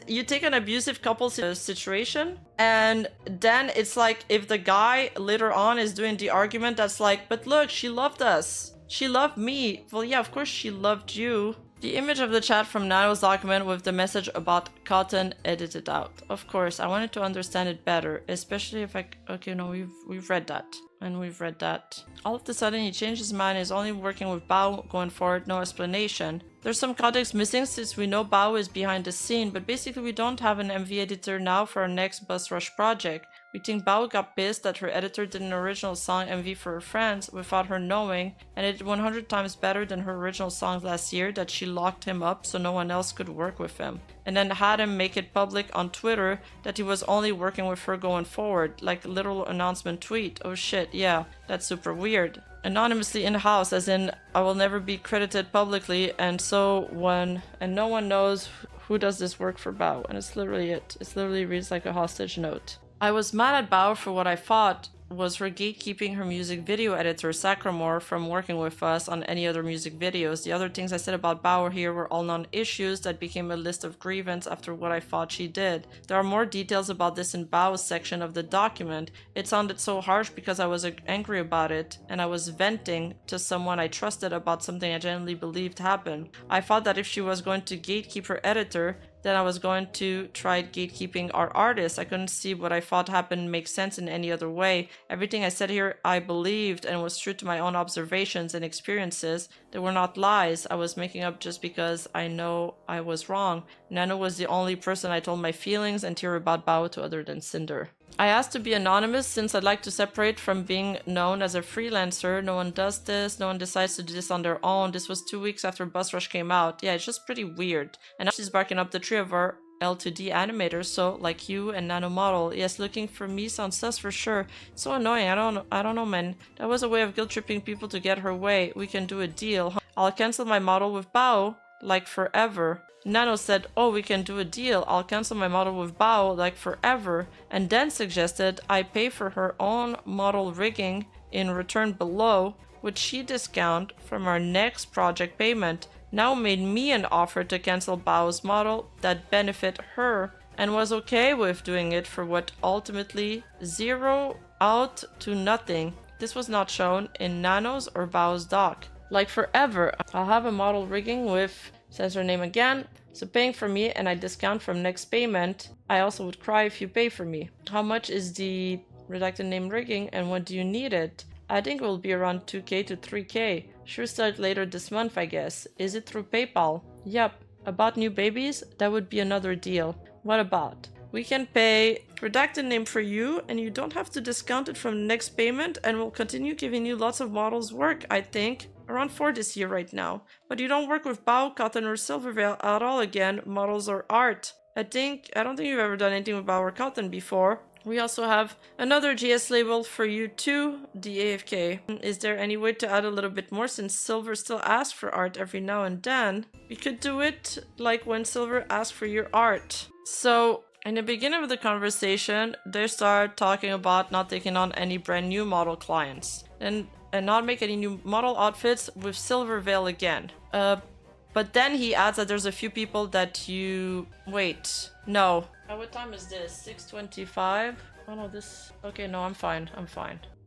you take an abusive couple situation, and then it's like, if the guy later on is doing the argument that's like, but look, she loved us. She loved me. Well, yeah, of course she loved you. The image of the chat from Nano's document with the message about Cotton edited out. Of course, I wanted to understand it better, especially if okay, no, we've read that. And we've read that. All of a sudden, he changed his mind, is only working with Bao going forward, no explanation. There's some context missing since we know Bao is behind the scene, but basically we don't have an MV editor now for our next Bus Rush project. We think Bao got pissed that her editor did an original song MV for her friends without her knowing, and it did 100 times better than her original song last year, that she locked him up so no one else could work with him. And then had him make it public on Twitter that he was only working with her going forward, like a little announcement tweet. Oh shit, yeah, that's super weird. Anonymously in-house, as in I will never be credited publicly, and no one knows who does this work for Bao, and it's literally it. It literally reads like a hostage note. I was mad at Bao for what I thought was her gatekeeping her music video editor Sacramore from working with us on any other music videos. The other things I said about Bao here were all non-issues that became a list of grievance after what I thought she did. There are more details about this in Bao's section of the document. It sounded so harsh because I was angry about it, and I was venting to someone I trusted about something I genuinely believed happened. I thought that if she was going to gatekeep her editor, then I was going to try gatekeeping our artists. I couldn't see what I thought happened make sense in any other way. Everything I said here I believed and was true to my own observations and experiences. They were not lies I was making up just because I know I was wrong. Nano was the only person I told my feelings and tear about Bao to other than Sinder. I asked to be anonymous since I'd like to separate from being known as a freelancer. No one does this. No one decides to do this on their own. This was 2 weeks after Bus Rush came out. Yeah, it's just pretty weird. And now she's barking up the tree of our L2D animators, so like you and Nano Model. Yes, looking for me sounds sus for sure. It's so annoying. I don't know, man. That was a way of guilt-tripping people to get her way. We can do a deal. I'll cancel my model with Bao, like forever. Nano said, oh, we can do a deal. I'll cancel my model with Bao, like forever. And then suggested I pay for her own model rigging in return below, which she discount from our next project payment. Now made me an offer to cancel Bao's model that benefit her, and was okay with doing it for what ultimately zero out to nothing. This was not shown in Nano's or Bao's doc. Like forever, I'll have a model rigging with, says her name again, so paying for me and I discount from next payment. I also would cry if you pay for me. How much is the redacted name rigging and when do you need it? I think it will be around 2k to 3k. Should start later this month, I guess. Is it through PayPal? Yep. About new babies? That would be another deal. What about? We can pay redacted name for you and you don't have to discount it from the next payment, and we'll continue giving you lots of models work, I think. Around 4 this year right now. But you don't work with Bao, Cotton or Silvervale at all again, models or art. I don't think you've ever done anything with Bao or Cotton before. We also have another GS label for you too, the AFK. Is there any way to add a little bit more since Silver still asks for art every now and then? We could do it like when Silver asks for your art. So in the beginning of the conversation, they start talking about not taking on any brand new model clients and not make any new model outfits with Silvervale again. But then he adds that there's a few people that you... Wait, no. What time is this? 6:25? Oh no, this... Okay, no, I'm fine.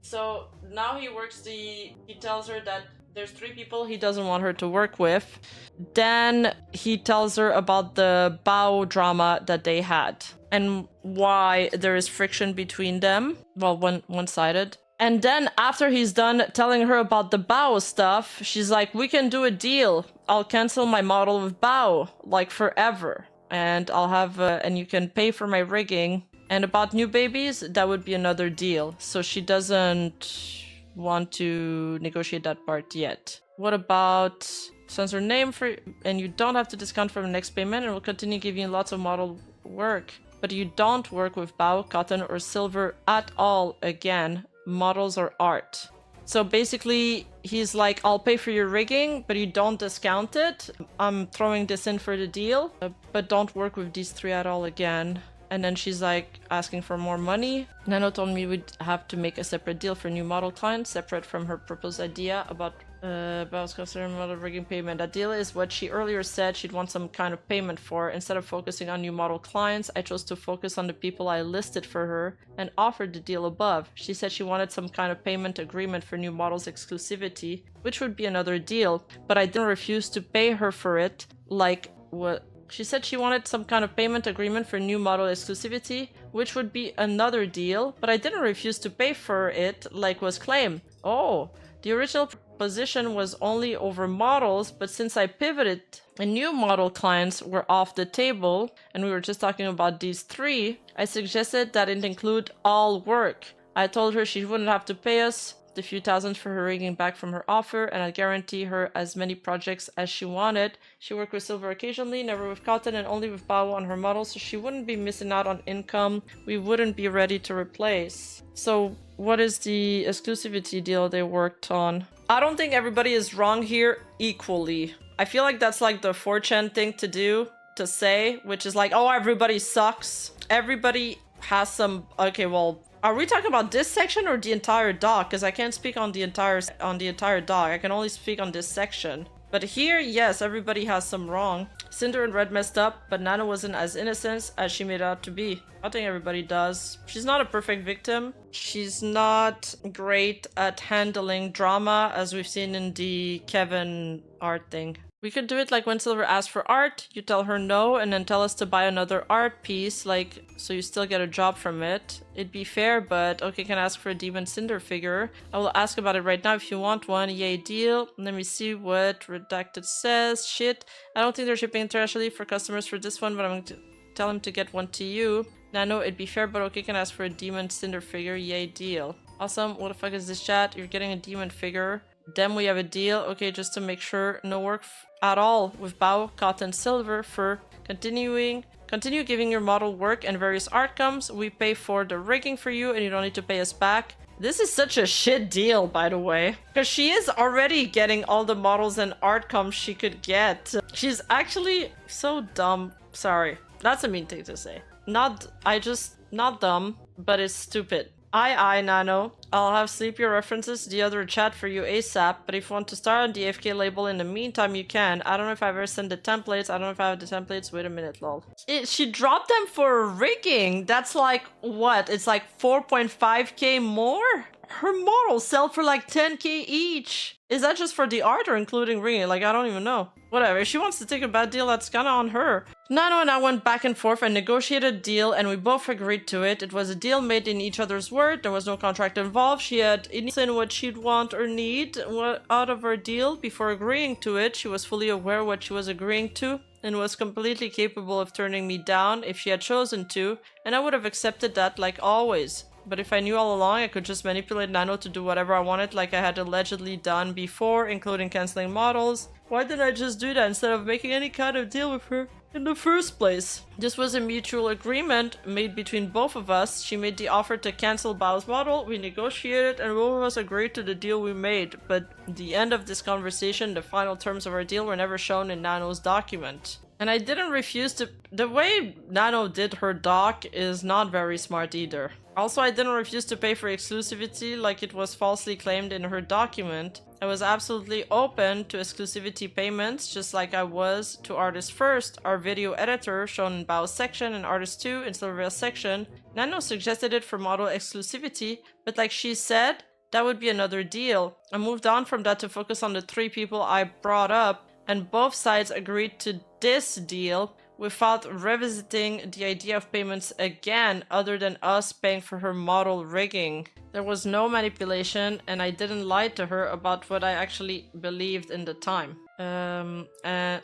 So now he tells her that there's 3 people he doesn't want her to work with. Then he tells her about the Bao drama that they had and why there is friction between them. Well, one-sided. And then after he's done telling her about the Bao stuff, she's like, we can do a deal. I'll cancel my model with Bao, like forever. And I'll have, and you can pay for my rigging. And about new babies, that would be another deal. So she doesn't want to negotiate that part yet. What about censor name for, and you don't have to discount from the next payment, and we'll continue giving you lots of model work. But you don't work with Bao, Cotton, or Silver at all again. Models or art. So basically he's like, I'll pay for your rigging, but you don't discount it. I'm throwing this in for the deal, but don't work with these 3 at all again. And then she's like asking for more money. Nano told me we'd have to make a separate deal for new model clients, separate from her proposed idea about customer model rigging payment. That deal is what she earlier said she'd want some kind of payment for. Instead of focusing on new model clients, I chose to focus on the people I listed for her and offered the deal above. She said she wanted some kind of payment agreement for new models exclusivity, which would be another deal, but I didn't refuse to pay her for it. Like what? She said she wanted some kind of payment agreement for new model exclusivity, which would be another deal, but I didn't refuse to pay for it like was claimed. Oh, the original position was only over models, but since I pivoted and new model clients were off the table, and we were just talking about these 3, I suggested that it include all work. I told her she wouldn't have to pay us the few thousands for her rigging back from her offer, and I'd guarantee her as many projects as she wanted. She worked with Silver occasionally, never with Cotton, and only with Bao on her model, so she wouldn't be missing out on income we wouldn't be ready to replace. So what is the exclusivity deal they worked on? I don't think everybody is wrong here equally. I feel like that's like the 4chan thing to do, to say, which is like, oh, everybody sucks. Everybody has some... Okay, well, are we talking about this section or the entire doc? Because I can't speak on the entire doc. I can only speak on this section. But here, yes, everybody has some wrong. Sinder and Red messed up, but Nano wasn't as innocent as she made out to be. I think everybody does. She's not a perfect victim. She's not great at handling drama, as we've seen in the Kevin art thing. We could do it like when Silver asks for art, you tell her no, and then tell us to buy another art piece, like, so you still get a job from it. It'd be fair, but okay, can I ask for a Demon Cinder figure? I will ask about it right now if you want one. Yay, deal. Let me see what Redacted says. Shit. I don't think they're shipping internationally for customers for this one, but I'm going to tell him to get one to you. Nano, it'd be fair, but okay, can I ask for a Demon Cinder figure? Yay, deal. Awesome. What the fuck is this chat? You're getting a demon figure. Then we have a deal. Okay, just to make sure, no work at all with Bao, Cotton, Silver for continue giving your model work and various outcomes. We pay for the rigging for you and you don't need to pay us back. This is such a shit deal, by the way, because she is already getting all the models and outcomes she could get. She's actually so dumb. Sorry, that's a mean thing to say. Not dumb, but it's stupid. Aye, Nano. I'll have sleepier references to the other chat for you ASAP, but if you want to start on the AFK label in the meantime, you can. I don't know if I've ever sent the templates. I don't know if I have the templates. Wait a minute, lol. She dropped them for rigging. That's like, what? It's like 4.5k more? Her models sell for like 10k each. Is that just for the art or including rigging? Like, I don't even know. Whatever, if she wants to take a bad deal, that's kinda on her. Nano and I went back and forth and negotiated a deal, and we both agreed to it. It was a deal made in each other's word. There was no contract involved. She had in what she'd want or need out of her deal. Before agreeing to it, she was fully aware what she was agreeing to and was completely capable of turning me down if she had chosen to, and I would have accepted that like always. But if I knew all along, I could just manipulate Nano to do whatever I wanted like I had allegedly done before, including cancelling models. Why didn't I just do that instead of making any kind of deal with her in the first place? This was a mutual agreement made between both of us. She made the offer to cancel Bao's model, we negotiated, and both of us agreed to the deal we made. But at the end of this conversation, the final terms of our deal were never shown in Nano's document. And I didn't refuse to... The way Nano did her doc is not very smart either. Also, I didn't refuse to pay for exclusivity like it was falsely claimed in her document. I was absolutely open to exclusivity payments, just like I was to Artist First, our video editor shown in Bao's section, and Artist 2 in Silver's section. Nano suggested it for model exclusivity, but like she said, that would be another deal. I moved on from that to focus on the 3 people I brought up, and both sides agreed to this deal without revisiting the idea of payments again, other than us paying for her model rigging. There was no manipulation, and I didn't lie to her about what I actually believed in the time. And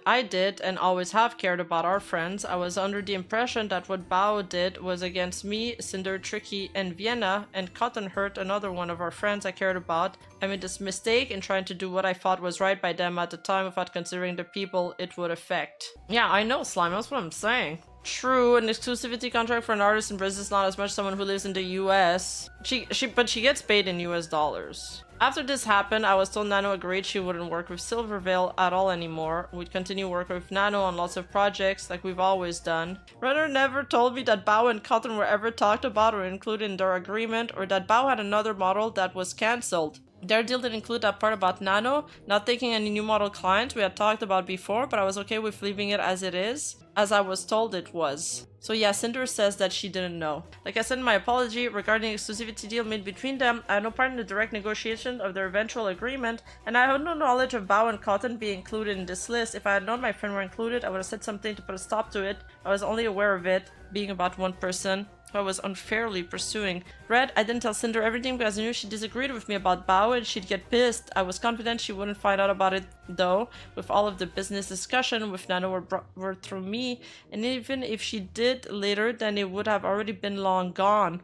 I did and always have cared about our friends. I was under the impression that what Bao did was against me, Sinder, Tricky, and Vienna, and Cotton hurt another one of our friends I cared about. I made this mistake in trying to do what I thought was right by them at the time without considering the people it would affect. Yeah, I know, Slime, that's what I'm saying. True, an exclusivity contract for an artist in Brazil is not as much someone who lives in the US. But she gets paid in US dollars. After this happened, I was told Nano agreed she wouldn't work with Silvervale at all anymore. We'd continue working with Nano on lots of projects like we've always done. Runner never told me that Bao and Cotton were ever talked about or included in their agreement, or that Bao had another model that was cancelled. Their deal didn't include that part about Nano not taking any new model clients we had talked about before, but I was okay with leaving it as it is, as I was told it was. So yeah, Sinder says that she didn't know. Like I said in my apology regarding the exclusivity deal made between them, I had no part in the direct negotiation of their eventual agreement, and I had no knowledge of Bao and Cotton being included in this list. If I had known my friend were included, I would have said something to put a stop to it. I was only aware of it being about one person. who I was unfairly pursuing. Red, I didn't tell Sinder everything because I knew she disagreed with me about Bao and she'd get pissed. I was confident she wouldn't find out about it though, with all of the business discussion with Nano were through me, and even if she did later, then it would have already been long done.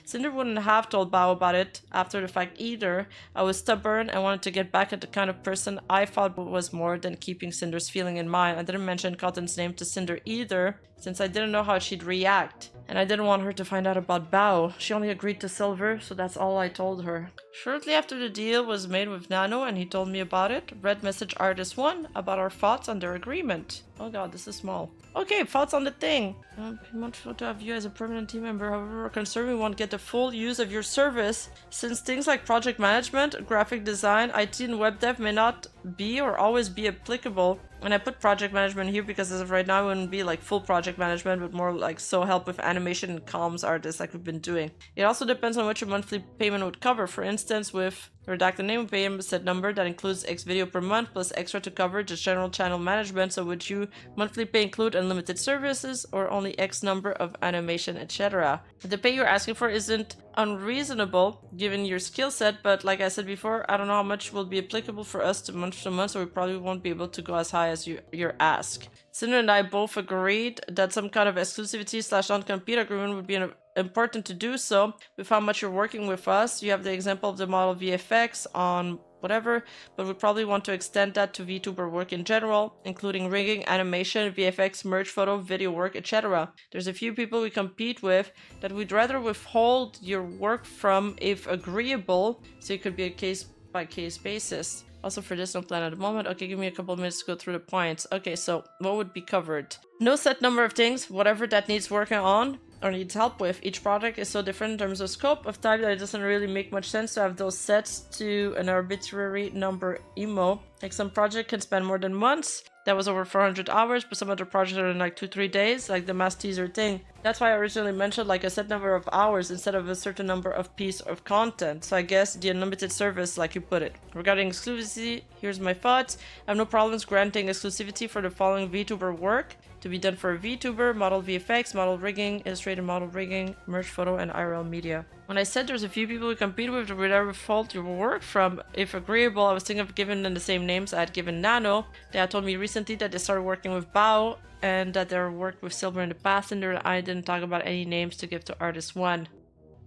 Sinder wouldn't have told Bao about it after the fact either. I was stubborn and wanted to get back at the kind of person I thought was more than keeping Cinder's feeling in mind. I didn't mention Cotton's name to Sinder either, since I didn't know how she'd react. And I didn't want her to find out about Bao. She only agreed to Silver, so that's all I told her. Shortly after the deal was made with Nano and he told me about it, Red messaged Artist 1 about our thoughts on their agreement. Oh god, this is small. Okay, thoughts on the thing. We want to have you as a permanent team member. However, we're concerned we won't get the full use of your service, since things like project management, graphic design, IT, and web dev may not be or always be applicable. And I put project management here because as of right now it wouldn't be like full project management, but more like help with animation and comms artists like we've been doing. It also depends on what your monthly payment would cover. For instance, with redact the name, pay him a set number that includes X video per month plus extra to cover just general channel management. So would you monthly pay include unlimited services or only X number of animation, etc.? The pay you're asking for isn't unreasonable given your skill set, but like I said before, I don't know how much will be applicable for us to month, so we probably won't be able to go as high as your ask. Cinder and I both agreed that some kind of exclusivity / non-compete agreement would be important to do so with how much you're working with us. You have the example of the model VFX on whatever, but we probably want to extend that to VTuber work in general, including rigging, animation, VFX, merge photo, video work, etc. There's a few people we compete with that we'd rather withhold your work from if agreeable, so it could be a case-by-case basis. Also for this, no plan at the moment. Okay, give me a couple of minutes to go through the points. Okay, so what would be covered? No set number of things, whatever that needs working on or needs help with. Each project is so different in terms of scope of time that it doesn't really make much sense to have those sets to an arbitrary number emo. Like some project can spend more than months. That was over 400 hours, but some other projects are in like 2-3 days, like the mass teaser thing. That's why I originally mentioned like a set number of hours instead of a certain number of piece of content. So I guess the unlimited service, like you put it. Regarding exclusivity, here's my thoughts. I have no problems granting exclusivity for the following VTuber work to be done for a VTuber: model VFX, model rigging, illustrated model rigging, merge photo, and IRL media. When I said there's a few people we compete with that would ever fault your work from, if agreeable, I was thinking of giving them the same names I had given Nano. They had told me recently that they started working with Bao and that they worked with Silver in the past, and I didn't talk about any names to give to Artist 1.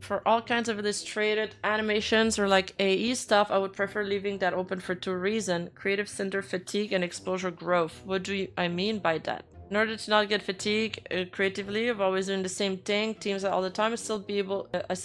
For all kinds of illustrated animations or like AE stuff, I would prefer leaving that open for two reasons: creative cinder fatigue and exposure growth. What do I mean by that? In order to not get fatigue creatively of always doing the same thing, teams all the time, I still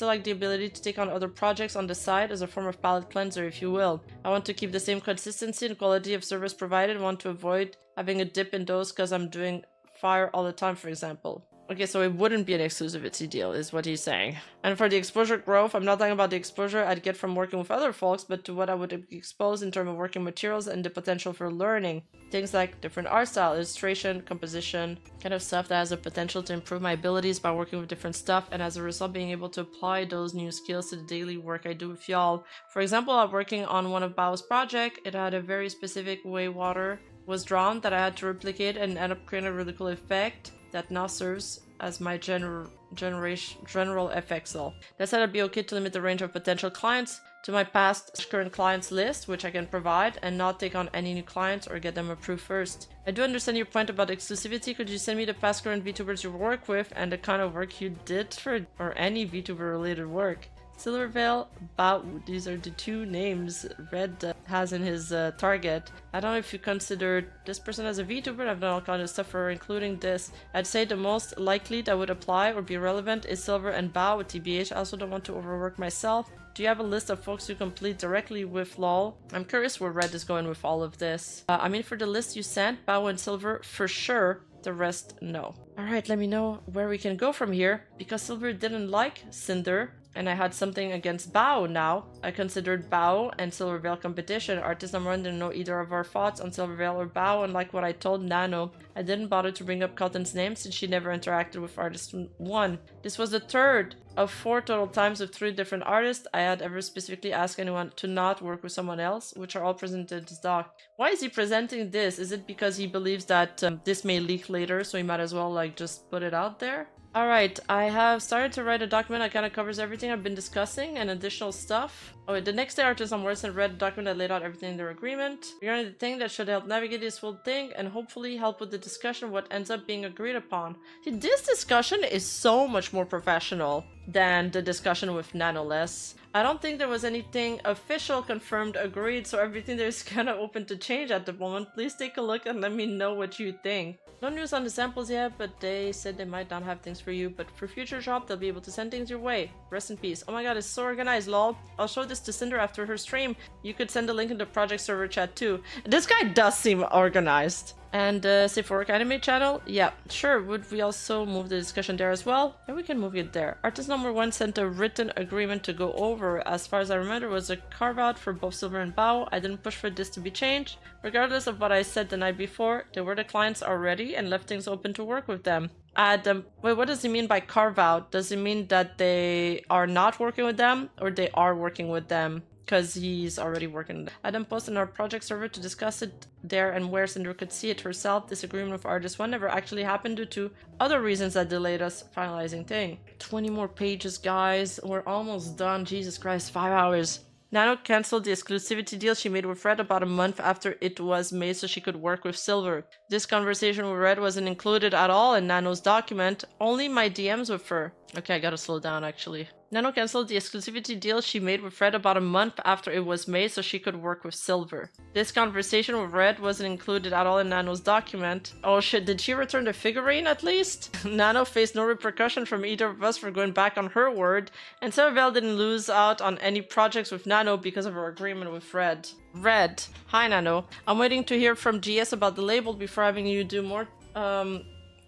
like the ability to take on other projects on the side as a form of palette cleanser, if you will. I want to keep the same consistency and quality of service provided. I want to avoid having a dip in those because I'm doing fire all the time, for example. Okay, so it wouldn't be an exclusivity deal, is what he's saying. And for the exposure growth, I'm not talking about the exposure I'd get from working with other folks, but to what I would be exposed in terms of working materials and the potential for learning. Things like different art style, illustration, composition, kind of stuff that has the potential to improve my abilities by working with different stuff, and as a result being able to apply those new skills to the daily work I do with y'all. For example, I'm working on one of Bao's projects. It had a very specific way water was drawn that I had to replicate and end up creating a really cool effect that now serves as my general FXL. That said, I'd be okay to limit the range of potential clients to my past current clients list, which I can provide, and not take on any new clients or get them approved first. I do understand your point about exclusivity. Could you send me the past current VTubers you work with and the kind of work you did for or any VTuber related work? Silvervale, Bao, these are the two names Red has in his target. I don't know if you consider this person as a VTuber. I've done all kinds of stuff for her, including this. I'd say the most likely that would apply or be relevant is Silver and Bao with TBH. I also don't want to overwork myself. Do you have a list of folks you complete directly with LOL? I'm curious where Red is going with all of this. I mean, for the list you sent, Bao and Silver for sure. The rest, no. Alright, let me know where we can go from here. Because Silver didn't like Sinder, and I had something against Bao now. I considered Bao and Silvervale competition. Artist number 1 didn't know either of our thoughts on Silvervale or Bao, and like what I told Nano, I didn't bother to bring up Cotton's name since she never interacted with Artist 1. This was the third of 4 total times with 3 different artists I had ever specifically asked anyone to not work with someone else, which are all presented in this doc. Why is he presenting this? Is it because he believes that this may leak later, so he might as well like just put it out there? Alright, I have started to write a document that kind of covers everything I've been discussing and additional stuff. Oh wait, the next day artists on Word read a document that laid out everything in their agreement regarding the thing that should help navigate this whole thing and hopefully help with the discussion of what ends up being agreed upon. See, this discussion is so much more professional than the discussion with Nanoless. I don't think there was anything official, confirmed, agreed, so everything there is kind of open to change at the moment. Please take a look and let me know what you think. No news on the samples yet, but they said they might not have things for you, but for future job, they'll be able to send things your way. Rest in peace. Oh my god, it's so organized, lol. I'll show this to Sinder after her stream. You could send a link in the project server chat too. This guy does seem organized. And Safe for Work anime channel? Yeah, sure. Would we also move the discussion there as well? Yeah, we can move it there. Artist number 1 sent a written agreement to go over. As far as I remember, it was a carve out for both Silver and Bao. I didn't push for this to be changed. Regardless of what I said the night before, they were the clients already and left things open to work with them. Wait, what does he mean by carve out? Does it mean that they are not working with them or they are working with them? Because he's already working. I then posted in our project server to discuss it there and where Sinder could see it herself. This agreement with Artist 1 never actually happened due to other reasons that delayed us finalizing thing. 20 more pages, guys. We're almost done. Jesus Christ, 5 hours. Nano cancelled the exclusivity deal she made with Red about a month after it was made so she could work with Silver. This conversation with Red wasn't included at all in Nano's document, only my DMs with her. Okay, I gotta slow down actually. Nano cancelled the exclusivity deal she made with Red about a month after it was made so she could work with Silver. This conversation with Red wasn't included at all in Nano's document. Oh shit, did she return the figurine at least? Nano faced no repercussion from either of us for going back on her word, and Silvervale didn't lose out on any projects with Nano because of her agreement with Red. Red. Hi Nano. I'm waiting to hear from GS about the label before having you do more.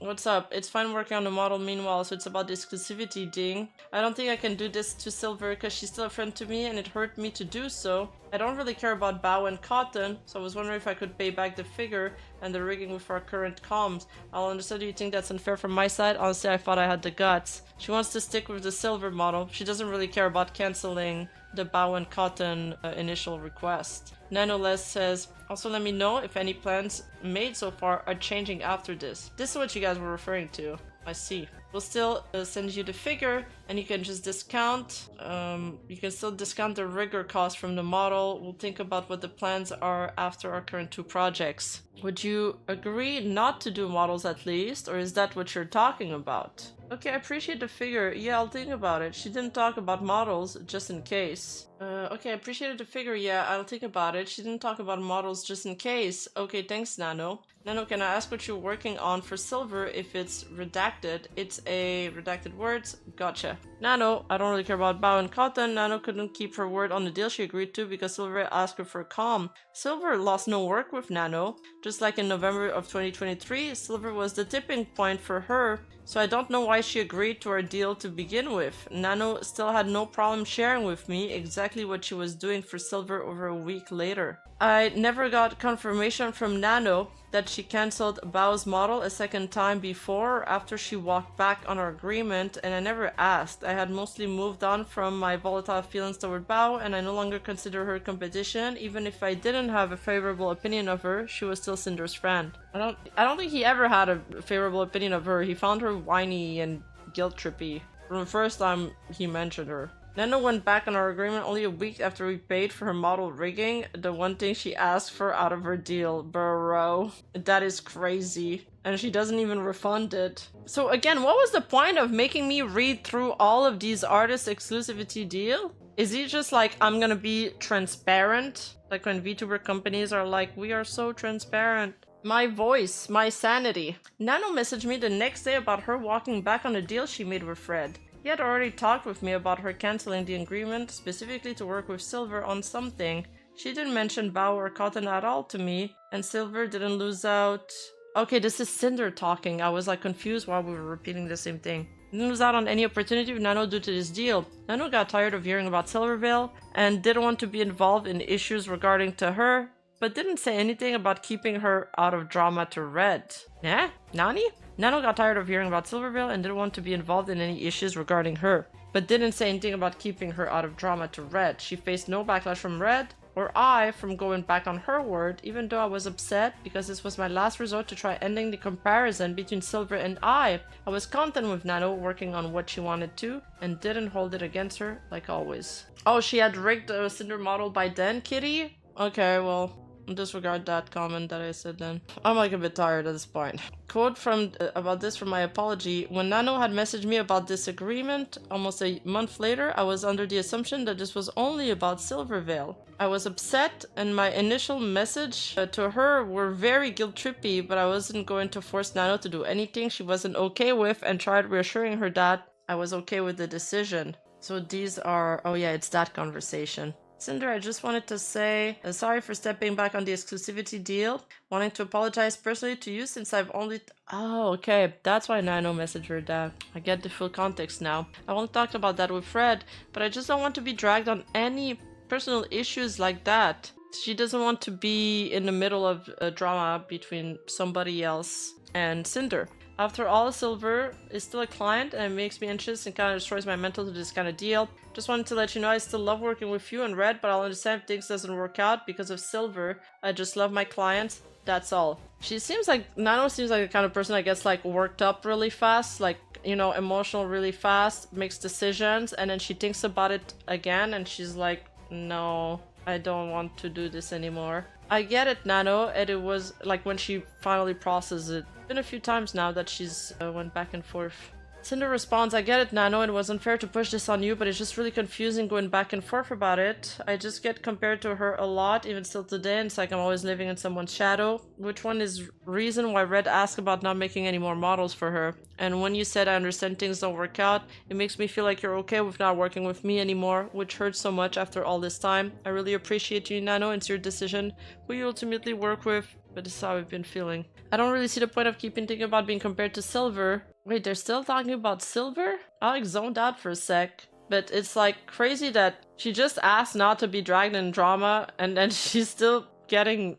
What's up? It's fine working on the model meanwhile, so it's about the exclusivity thing. I don't think I can do this to Silver because she's still a friend to me and it hurt me to do so. I don't really care about Bao and Cotton, so I was wondering if I could pay back the figure and the rigging with our current comms. I'll understand you think that's unfair from my side. Honestly, I thought I had the guts. She wants to stick with the Silver model. She doesn't really care about cancelling the Bao and Cotton initial request. Nanoless says, also let me know if any plans made so far are changing after this. This is what you guys were referring to. I see. We'll still send you the figure and you can just discount. You can still discount the rigger cost from the model. We'll think about what the plans are after our current 2 projects. Would you agree not to do models at least, or is that what you're talking about? Okay, I appreciate the figure. Yeah, I'll think about it. She didn't talk about models, just in case. Okay, I appreciated the figure. Yeah, I'll think about it. She didn't talk about models, just in case. Okay, thanks, Nano. Nano, can I ask what you're working on for Silver if it's redacted? It's a redacted words. Gotcha. Nano, I don't really care about Bao and Cotton. Nano couldn't keep her word on the deal she agreed to because Silver asked her for a calm. Silver lost no work with Nano. Just like in November of 2023, Silver was the tipping point for her. So I don't know why she agreed to our deal to begin with. Nano still had no problem sharing with me exactly what she was doing for Silver over a week later. I never got confirmation from Nano that she cancelled Bao's model a second time before or after she walked back on our agreement, and I never asked. I had mostly moved on from my volatile feelings toward Bao, and I no longer consider her competition. Even if I didn't have a favorable opinion of her, she was still Cinder's friend. I don't think he ever had a favorable opinion of her. He found her whiny and guilt-trippy from the first time he mentioned her. Nano went back on our agreement only a week after we paid for her model rigging, the one thing she asked for out of her deal. Bro, that is crazy. And she doesn't even refund it. So again, what was the point of making me read through all of these artist exclusivity deal? Is he just like, I'm gonna be transparent? Like when VTuber companies are like, we are so transparent. My voice, my sanity. Nano messaged me the next day about her walking back on the deal she made with Fred. He had already talked with me about her cancelling the agreement, specifically to work with Silver on something. She didn't mention Bao or Cotton at all to me, and Silver didn't lose out. Okay, this is Sinder talking. I was like confused while we were repeating the same thing. Didn't lose out on any opportunity with Nano due to this deal. Nano got tired of hearing about Silvervale and didn't want to be involved in issues regarding to her, but didn't say anything about keeping her out of drama to Red. Yeah? Nani? Nano got tired of hearing about Silvervale and didn't want to be involved in any issues regarding her, but didn't say anything about keeping her out of drama to Red. She faced no backlash from Red, or I from going back on her word, even though I was upset because this was my last resort to try ending the comparison between Silver and I was content with Nano working on what she wanted to and didn't hold it against her like always. Oh, she had rigged a Sinder model by then, kitty? Okay, well, disregard that comment that I said then. I'm like a bit tired at this point. Quote from about this from my apology. When Nano had messaged me about this agreement almost a month later, I was under the assumption that this was only about Silvervale. I was upset and my initial message to her were very guilt-trippy, but I wasn't going to force Nano to do anything she wasn't okay with and tried reassuring her that I was okay with the decision. So these are, oh yeah, it's that conversation. Sinder, I just wanted to say sorry for stepping back on the exclusivity deal. Wanting to apologize personally to you since I've only... Oh, okay. That's why Nano messaged her that. I get the full context now. I won't talk about that with Fred, but I just don't want to be dragged on any personal issues like that. She doesn't want to be in the middle of a drama between somebody else and Sinder. After all, Silver is still a client and it makes me anxious and kind of destroys my mental to this kind of deal. Just wanted to let you know I still love working with you and Red, but I'll understand if things doesn't work out because of Silver. I just love my clients. That's all. She seems like, Nano seems like the kind of person that gets like worked up really fast, like, you know, emotional really fast, makes decisions, and then she thinks about it again and she's like, no, I don't want to do this anymore. I get it, Nano, and it was like when she finally processes it. Been a few times now that she's went back and forth. Sinder responds, I get it, Nano, it was unfair to push this on you, but it's just really confusing going back and forth about it. I just get compared to her a lot, even still today, and it's like I'm always living in someone's shadow. Which one is reason why Red asked about not making any more models for her? And when you said I understand things don't work out, it makes me feel like you're okay with not working with me anymore, which hurts so much after all this time. I really appreciate you, Nano, it's your decision who you ultimately work with, but this is how I've been feeling. I don't really see the point of keeping thinking about being compared to Silver. Wait, they're still talking about Silver? I like zoned out for a sec. But it's like crazy that she just asked not to be dragged in drama and then she's still getting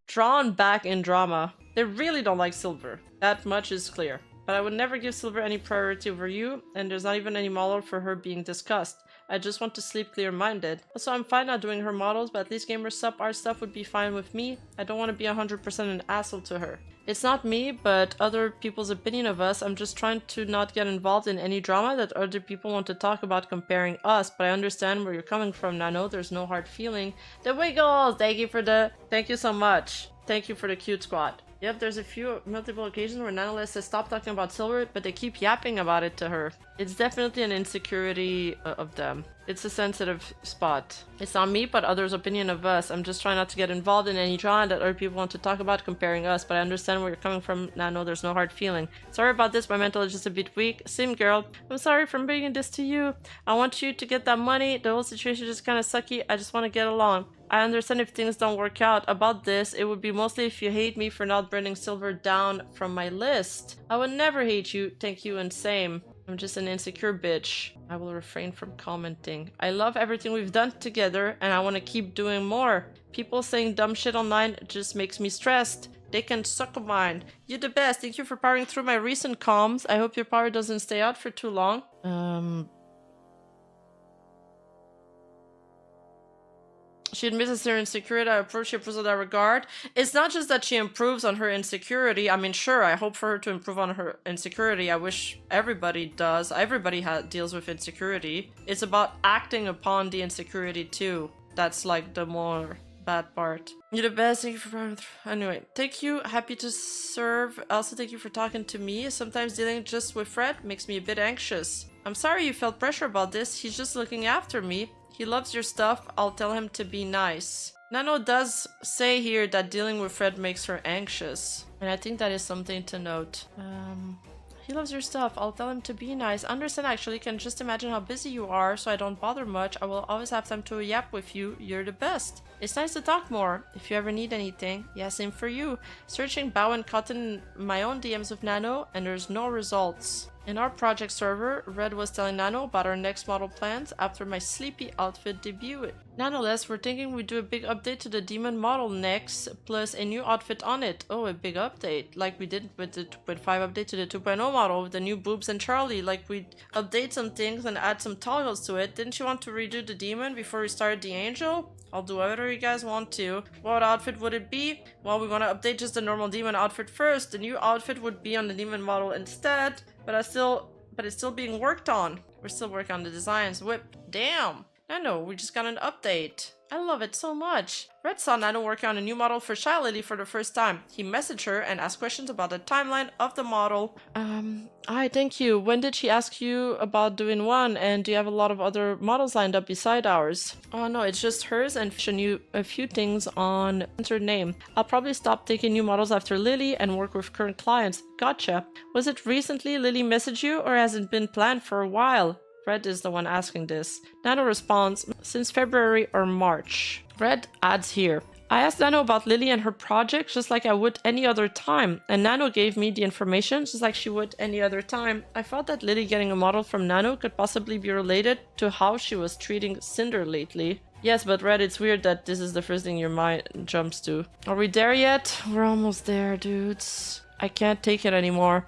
drawn back in drama. They really don't like Silver. That much is clear. But I would never give Silver any priority over you, and there's not even any model for her being discussed. I just want to sleep clear-minded. Also, I'm fine not doing her models, but at least gamer sub art stuff would be fine with me. I don't want to be 100% an asshole to her. It's not me, but other people's opinion of us. I'm just trying to not get involved in any drama that other people want to talk about comparing us, but I understand where you're coming from, Nano. There's no hard feeling. The Wiggles! Thank you so much. Thank you for the cute squad. Yep, there's a few multiple occasions where Nanoless has stopped talking about Silver, but they keep yapping about it to her. It's definitely an insecurity of them. It's a sensitive spot. It's not me, but others' opinion of us. I'm just trying not to get involved in any drama that other people want to talk about comparing us, but I understand where you're coming from, Nano. There's no hard feeling. Sorry about this, my mental is just a bit weak. Same girl. I'm sorry for bringing this to you. I want you to get that money. The whole situation is just kind of sucky. I just want to get along. I understand if things don't work out. About this, it would be mostly if you hate me for not bringing Silver down from my list. I would never hate you. Thank you and same. I'm just an insecure bitch. I will refrain from commenting. I love everything we've done together and I want to keep doing more. People saying dumb shit online just makes me stressed. They can suck a mine. You're the best. Thank you for powering through my recent comms. I hope your power doesn't stay out for too long. She admits her insecurity. I approach she improves in that regard. It's not just that she improves on her insecurity. I mean, sure, I hope for her to improve on her insecurity. I wish everybody does. Everybody deals with insecurity. It's about acting upon the insecurity too. That's like the more bad part. You're the best. Thank you for... Anyway, thank you. Happy to serve. Also, thank you for talking to me. Sometimes dealing just with Fred makes me a bit anxious. I'm sorry you felt pressure about this. He's just looking after me. He loves your stuff. I'll tell him to be nice. Nano does say here that dealing with Fred makes her anxious. And I think that is something to note. He loves your stuff. I'll tell him to be nice. Understand actually, can just imagine how busy you are, so I don't bother much. I will always have time to yap with you. You're the best. It's nice to talk more. If you ever need anything. Yeah, same for you. Searching Bao and Cotton in my own DMs with Nano, and there's no results. In our project server, Red was telling Nano about our next model plans after my sleepy outfit debut. Nanoless, we're thinking we'd do a big update to the demon model next, plus a new outfit on it. Oh, a big update, like we did with the 2.5 update to the 2.0 model with the new boobs and Charlie. Like we'd update some things and add some toggles to it. Didn't you want to redo the demon before we started the angel? I'll do whatever you guys want to. What outfit would it be? Well, we want to update just the normal demon outfit first. The new outfit would be on the demon model instead, but it's still being worked on. We're still working on the designs. Whip. Damn. Nano, we just got an update. I love it so much. Red saw Nano working on a new model for Shy Lily for the first time. He messaged her and asked questions about the timeline of the model. Hi, thank you. When did she ask you about doing one? And do you have a lot of other models lined up beside ours? Oh no, it's just hers and she knew a few things on her name. I'll probably stop taking new models after Lily and work with current clients. Gotcha. Was it recently Lily messaged you or has it been planned for a while? Red is the one asking this. Nano responds, since February or March. Red adds here. I asked Nano about Lily and her project just like I would any other time, and Nano gave me the information just like she would any other time. I thought that Lily getting a model from Nano could possibly be related to how she was treating Sinder lately. Yes, but Red, it's weird that this is the first thing your mind jumps to. Are we there yet? We're almost there, dudes. I can't take it anymore.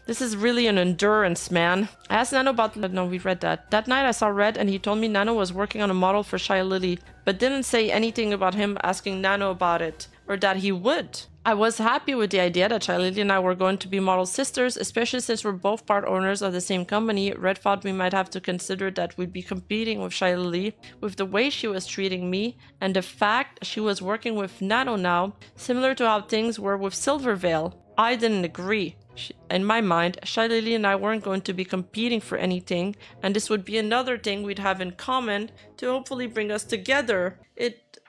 This is really an endurance, man. I asked Nano about, no, we read that. That night I saw Red and he told me Nano was working on a model for Shy Lily, but didn't say anything about him asking Nano about it, or that he would. I was happy with the idea that Shy Lily and I were going to be model sisters, especially since we're both part owners of the same company. Red thought we might have to consider that we'd be competing with Shy Lily, with the way she was treating me, and the fact she was working with Nano now, similar to how things were with Silvervale. I didn't agree. In my mind, Shy Lily and I weren't going to be competing for anything, and this would be another thing we'd have in common to hopefully bring us together.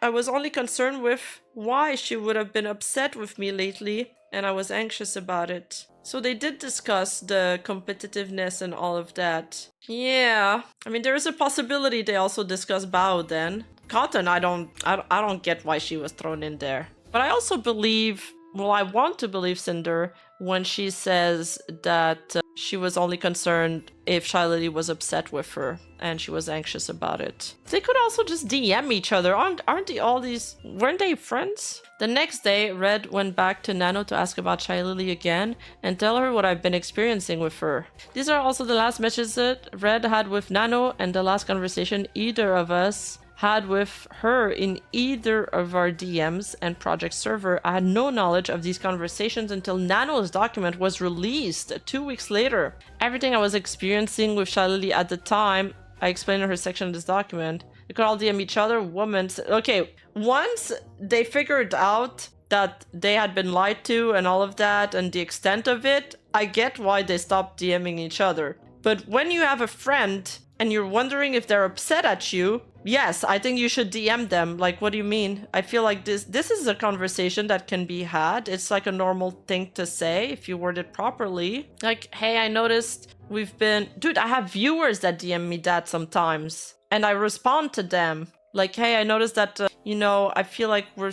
I was only concerned with why she would have been upset with me lately, and I was anxious about it. So they did discuss the competitiveness and all of that. Yeah, I mean, there is a possibility they also discussed Bao then. Cotton, I don't get why she was thrown in there. But I also believe, well, I want to believe Sinder when she says that she was only concerned if Shy Lily was upset with her and she was anxious about it. They could also just DM each other. Aren't they all these... weren't they friends? The next day, Red went back to Nano to ask about Shy Lily again and tell her what I've been experiencing with her. These are also the last messages that Red had with Nano and the last conversation either of us had with her in either of our DMs and project server. I had no knowledge of these conversations until Nano's document was released 2 weeks later. Everything I was experiencing with Shy Lily at the time, I explained in her section of this document. They could all DM each other, women. Okay, once they figured out that they had been lied to and all of that and the extent of it, I get why they stopped DMing each other. But when you have a friend and you're wondering if they're upset at you, yes, I think you should DM them. Like, what do you mean? I feel like this is a conversation that can be had. It's like a normal thing to say if you word it properly. Like, hey, I noticed we've been... Dude, I have viewers that DM me that sometimes. And I respond to them. Like, hey, I noticed that, you know, I feel like we're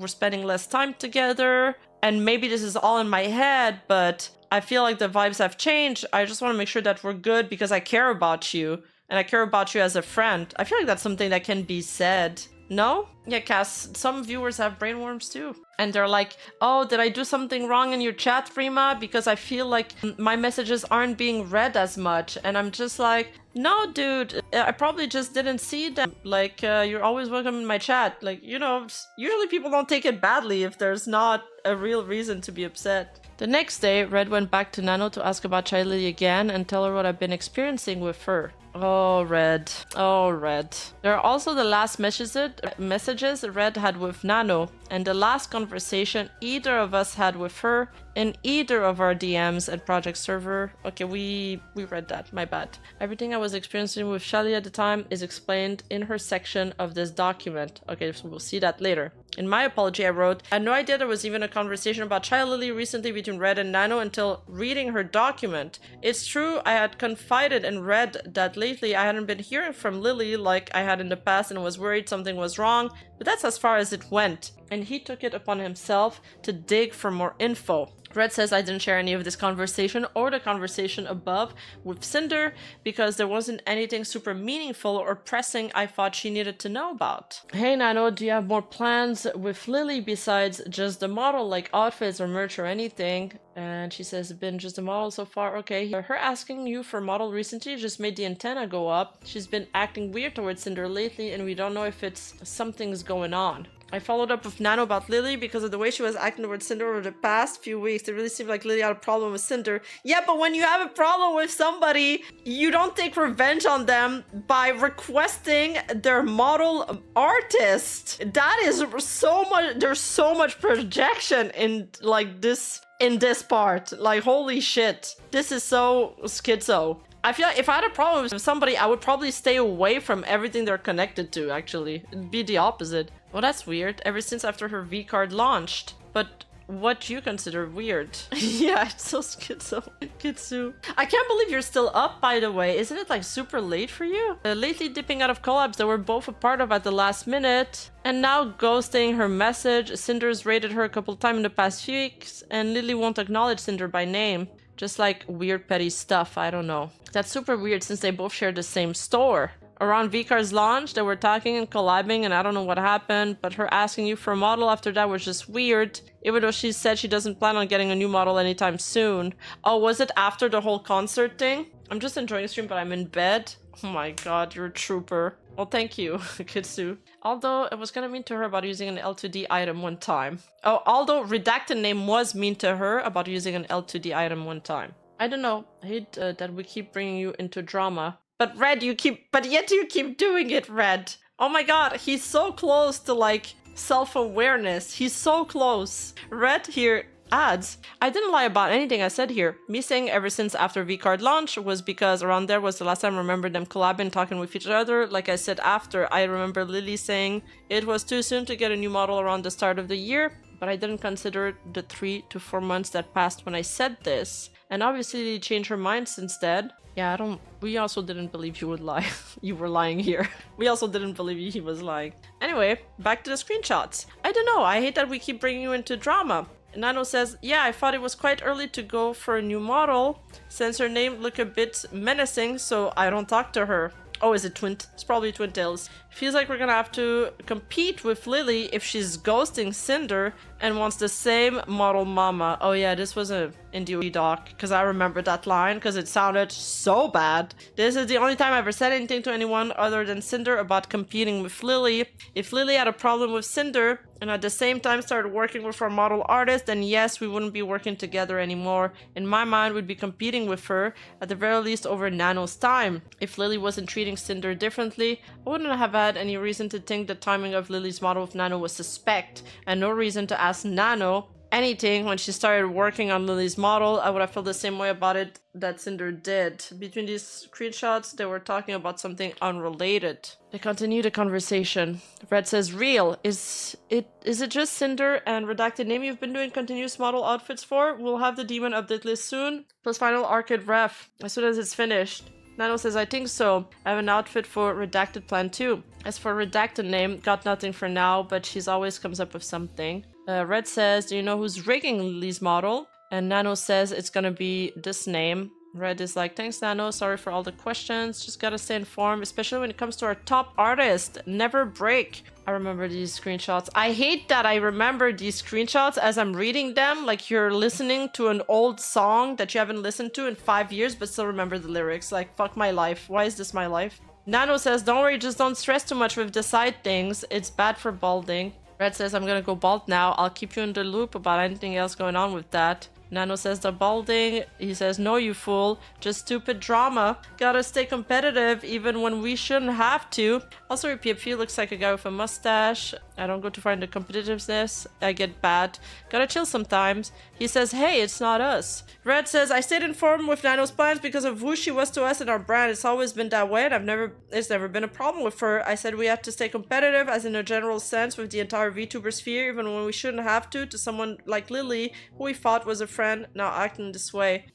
spending less time together. And maybe this is all in my head, but I feel like the vibes have changed. I just want to make sure that we're good because I care about you. And I care about you as a friend. I feel like that's something that can be said. No? Yeah, Cass, some viewers have brainworms too. And they're like, oh, did I do something wrong in your chat, Rima? Because I feel like my messages aren't being read as much. And I'm just like, no, dude, I probably just didn't see them. Like, you're always welcome in my chat. Like, you know, usually people don't take it badly if there's not a real reason to be upset. The next day, Red went back to Nano to ask about Shy Lily again and tell her what I've been experiencing with her. Oh, Red. Oh, Red. There are also the last messages Red had with Nano and the last conversation either of us had with her in either of our DMs and project server. Okay, we read that. My bad. Everything I was experiencing with Shelly at the time is explained in her section of this document. Okay, so we'll see that later. In my apology, I wrote, I had no idea there was even a conversation about Shy Lily recently between Red and Nano until reading her document. It's true, I had confided in Red that lately I hadn't been hearing from Lily like I had in the past and was worried something was wrong, but that's as far as it went. And he took it upon himself to dig for more info. Red says, I didn't share any of this conversation or the conversation above with Sinder because there wasn't anything super meaningful or pressing I thought she needed to know about. Hey Nano, do you have more plans with Lily besides just the model, like outfits or merch or anything? And she says, been just a model so far. Okay, her asking you for model recently just made the antenna go up. She's been acting weird towards Sinder lately and we don't know if it's something's going on. I followed up with Nano about Lily because of the way she was acting towards Sinder over the past few weeks. It really seemed like Lily had a problem with Sinder. Yeah, but when you have a problem with somebody, you don't take revenge on them by requesting their model artist. That is so much, there's so much projection in like this, in this part. Like, holy shit. This is so schizo. I feel like if I had a problem with somebody, I would probably stay away from everything they're connected to, actually. It'd be the opposite. Well, that's weird. Ever since after her V card launched. But what do you consider weird? Yeah, it's so schizo. Kitsu. I can't believe you're still up, by the way. Isn't it like super late for you? Lately dipping out of collabs that we're both a part of at the last minute. And now ghosting her message. Cinder's raided her a couple times in the past few weeks. And Lily won't acknowledge Cinder by name. Just like weird petty stuff, I don't know. That's super weird since they both share the same store. Around VCar's launch, they were talking and collabing and I don't know what happened, but her asking you for a model after that was just weird, even though she said she doesn't plan on getting a new model anytime soon. Oh, was it after the whole concert thing? I'm just enjoying the stream, but I'm in bed. Oh my god, you're a trooper. Well, thank you, Kitsu. Although it was kind of mean to her about using an L2D item one time. Oh, although redacted name was mean to her about using an L2D item one time. I don't know. I hate that we keep bringing you into drama. But Red, yet you keep doing it, Red. Oh my god, he's so close to like self-awareness. He's so close. Red here adds, I didn't lie about anything I said here. Me saying ever since after V-Card launch was because around there was the last time I remember them collabing, talking with each other. Like I said after, I remember Lily saying it was too soon to get a new model around the start of the year, but I didn't consider the 3 to 4 months that passed when I said this. And obviously Lily changed her mind since then. Yeah, we also didn't believe you would lie. You were lying here. We also didn't believe he was lying. Anyway, back to the screenshots. I don't know, I hate that we keep bringing you into drama. Nano says, yeah, I thought it was quite early to go for a new model, since her name looked a bit menacing, so I don't talk to her. Oh, is it Twin? It's probably Twin Tails. Feels like we're gonna have to compete with Lily if she's ghosting Cinder and wants the same model mama. Oh yeah, this was a indie doc, because I remember that line, because it sounded so bad. This is the only time I ever said anything to anyone other than Cinder about competing with Lily. If Lily had a problem with Cinder, and at the same time started working with our model artist, then yes, we wouldn't be working together anymore. In my mind, we'd be competing with her, at the very least over Nano's time. If Lily wasn't treating Cinder differently, I wouldn't have had any reason to think the timing of Lily's model with Nano was suspect, and no reason to ask Nano anything when she started working on Lily's model. I would have felt the same way about it that Cinder did. Between these screenshots, they were talking about something unrelated. They continue the conversation. Red says, real. Is it just Cinder and redacted name you've been doing continuous model outfits for? We'll have the demon update list soon. Plus final arcade ref as soon as it's finished. Nano says, I think so. I have an outfit for redacted plan too. As for redacted name, got nothing for now, but she's always comes up with something. Red says, do you know who's rigging Lily's model? And Nano says it's gonna be this name. Red is like, thanks Nano, sorry for all the questions. Just gotta stay informed, especially when it comes to our top artist. Never break. I remember these screenshots. I hate that I remember these screenshots as I'm reading them, like you're listening to an old song that you haven't listened to in 5 years but still remember the lyrics. Like, fuck my life. Why is this my life? Nano says, don't worry, just don't stress too much with the side things. It's bad for balding. Red says, I'm gonna go bald now. I'll keep you in the loop about anything else going on with that. Nano says the balding. He says, no, you fool. Just stupid drama. Gotta stay competitive even when we shouldn't have to. Also, your PFP looks like a guy with a mustache. I don't go to find the competitiveness. I get bad. Gotta chill sometimes. He says, hey, it's not us. Red says, I stayed informed with Nano's plans because of who she was to us and our brand. It's always been that way and it's never been a problem with her. I said we have to stay competitive as in a general sense with the entire VTuber sphere even when we shouldn't have to someone like Lily who we thought was a friend now acting this way.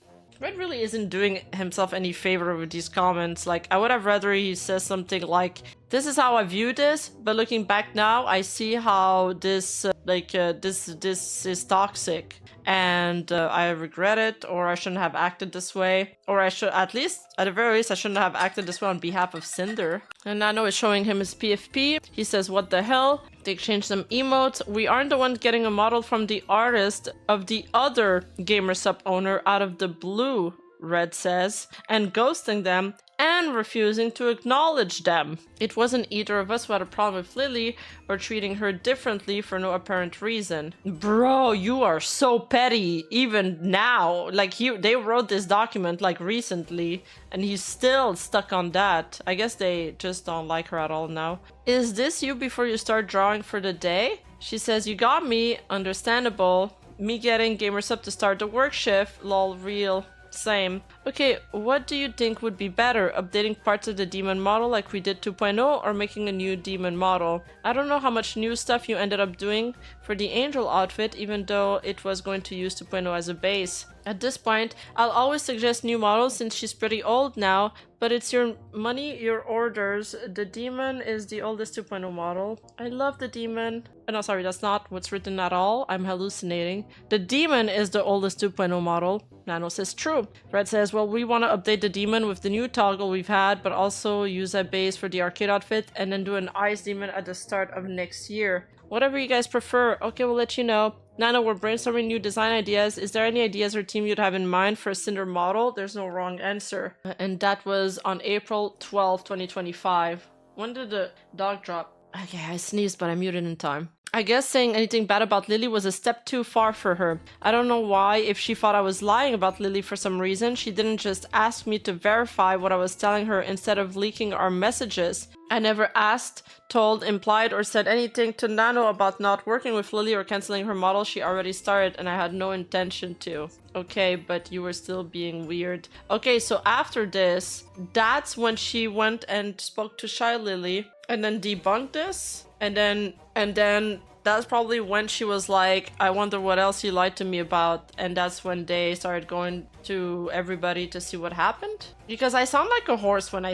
Red really isn't doing himself any favor with these comments. Like, I would have rather he says something like, this is how I view this, but looking back now, I see how this is toxic. and I regret it, or I shouldn't have acted this way, or I should, at the very least, I shouldn't have acted this way on behalf of Sinder. And Nano is showing him his PFP. He says, what the hell? They exchange some emotes. We aren't the ones getting a model from the artist of the other gamer sub owner out of the blue, Red says, and ghosting them and refusing to acknowledge them. It wasn't either of us who had a problem with Lily or treating her differently for no apparent reason. Bro, you are so petty even now. Like, they wrote this document like recently and he's still stuck on that. I guess they just don't like her at all now. Is this you before you start drawing for the day? She says, you got me. Understandable. Me getting gamers up to start the work shift. Lol, real. Same. Okay, what do you think would be better? Updating parts of the demon model like we did 2.0 or making a new demon model? I don't know how much new stuff you ended up doing for the angel outfit, even though it was going to use 2.0 as a base. At this point, I'll always suggest new models since she's pretty old now, but it's your money, your orders. The demon is the oldest 2.0 model. I love the demon. Oh, no, sorry, that's not what's written at all. I'm hallucinating. The demon is the oldest 2.0 model. Nano says true. Red says, well, we want to update the demon with the new toggle we've had, but also use that base for the arcade outfit and then do an ice demon at the start of next year. Whatever you guys prefer. Okay, we'll let you know. Nano, we're brainstorming new design ideas. Is there any ideas or team you'd have in mind for a Cinder model? There's no wrong answer. And that was on April 12, 2025. When did the dog drop? Okay, I sneezed, but I muted in time. I guess saying anything bad about Lily was a step too far for her. I don't know why. If she thought I was lying about Lily for some reason, she didn't just ask me to verify what I was telling her instead of leaking our messages. I never asked, told, implied, or said anything to Nano about not working with Lily or canceling her model. She already started and I had no intention to. Okay, but you were still being weird. Okay, so after this, that's when she went and spoke to Shy Lily and then debunked this. And then that's probably when she was like, I wonder what else he lied to me about. And that's when they started going to everybody to see what happened. Because I sound like a horse when I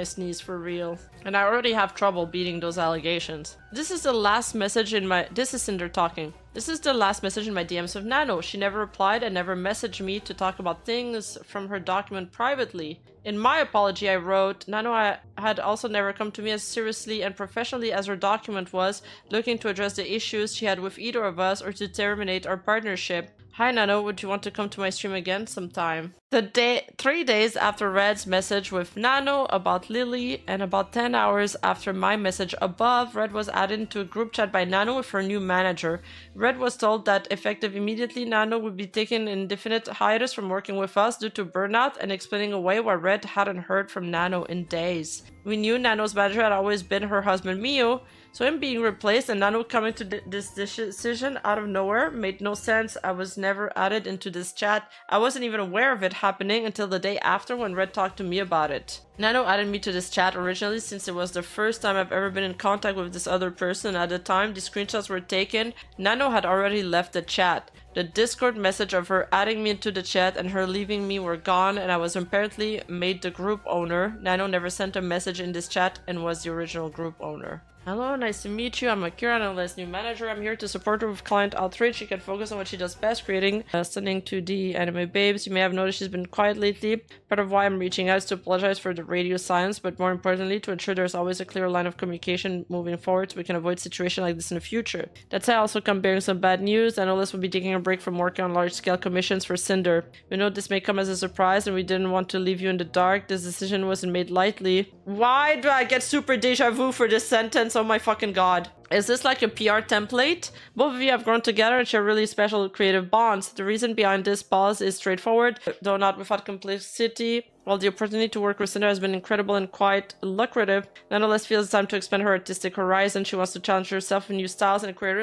sneeze for real. And I already have trouble beating those allegations. This is the last message in my... This is Cinder talking. This is the last message in my DMs with Nano. She never replied and never messaged me to talk about things from her document privately. In my apology, I wrote, Nano had also never come to me as seriously and professionally as her document was, looking to address the issues she had with either of us or to terminate our partnership. Hi Nano, would you want to come to my stream again sometime? 3 days after Red's message with Nano about Lily and about 10 hours after my message above, Red was added into a group chat by Nano with her new manager. Red was told that effective immediately, Nano would be taking an indefinite hiatus from working with us due to burnout and explaining away why Red hadn't heard from Nano in days. We knew Nano's manager had always been her husband Mio, so him being replaced and Nano coming to this decision out of nowhere made no sense. I was never added into this chat. I wasn't even aware of it happening until the day after when Red talked to me about it. Nano added me to this chat originally since it was the first time I've ever been in contact with this other person. At the time the screenshots were taken, Nano had already left the chat. The Discord message of her adding me into the chat and her leaving me were gone, and I was apparently made the group owner. Nano never sent a message in this chat and was the original group owner. Hello, nice to meet you. I'm Akira, Nanoless new manager. I'm here to support her with client outreach. She can focus on what she does best, creating stunning 2D anime babes. You may have noticed she's been quiet lately. Part of why I'm reaching out is to apologize for the radio silence, but more importantly, to ensure there's always a clear line of communication moving forward so we can avoid situations like this in the future. That said, I also come bearing some bad news. Nanoless will be taking a break from working on large-scale commissions for Cinder. We know this may come as a surprise and we didn't want to leave you in the dark. This decision wasn't made lightly. Why do I get super deja vu for this sentence? Oh my fucking god. Is this like a PR template? Both of you have grown together and share really special creative bonds. The reason behind this pause is straightforward, though not without complexity. While the opportunity to work with Sinder has been incredible and quite lucrative, Nanoless feels it's time to expand her artistic horizon. She wants to challenge herself in new styles, and creator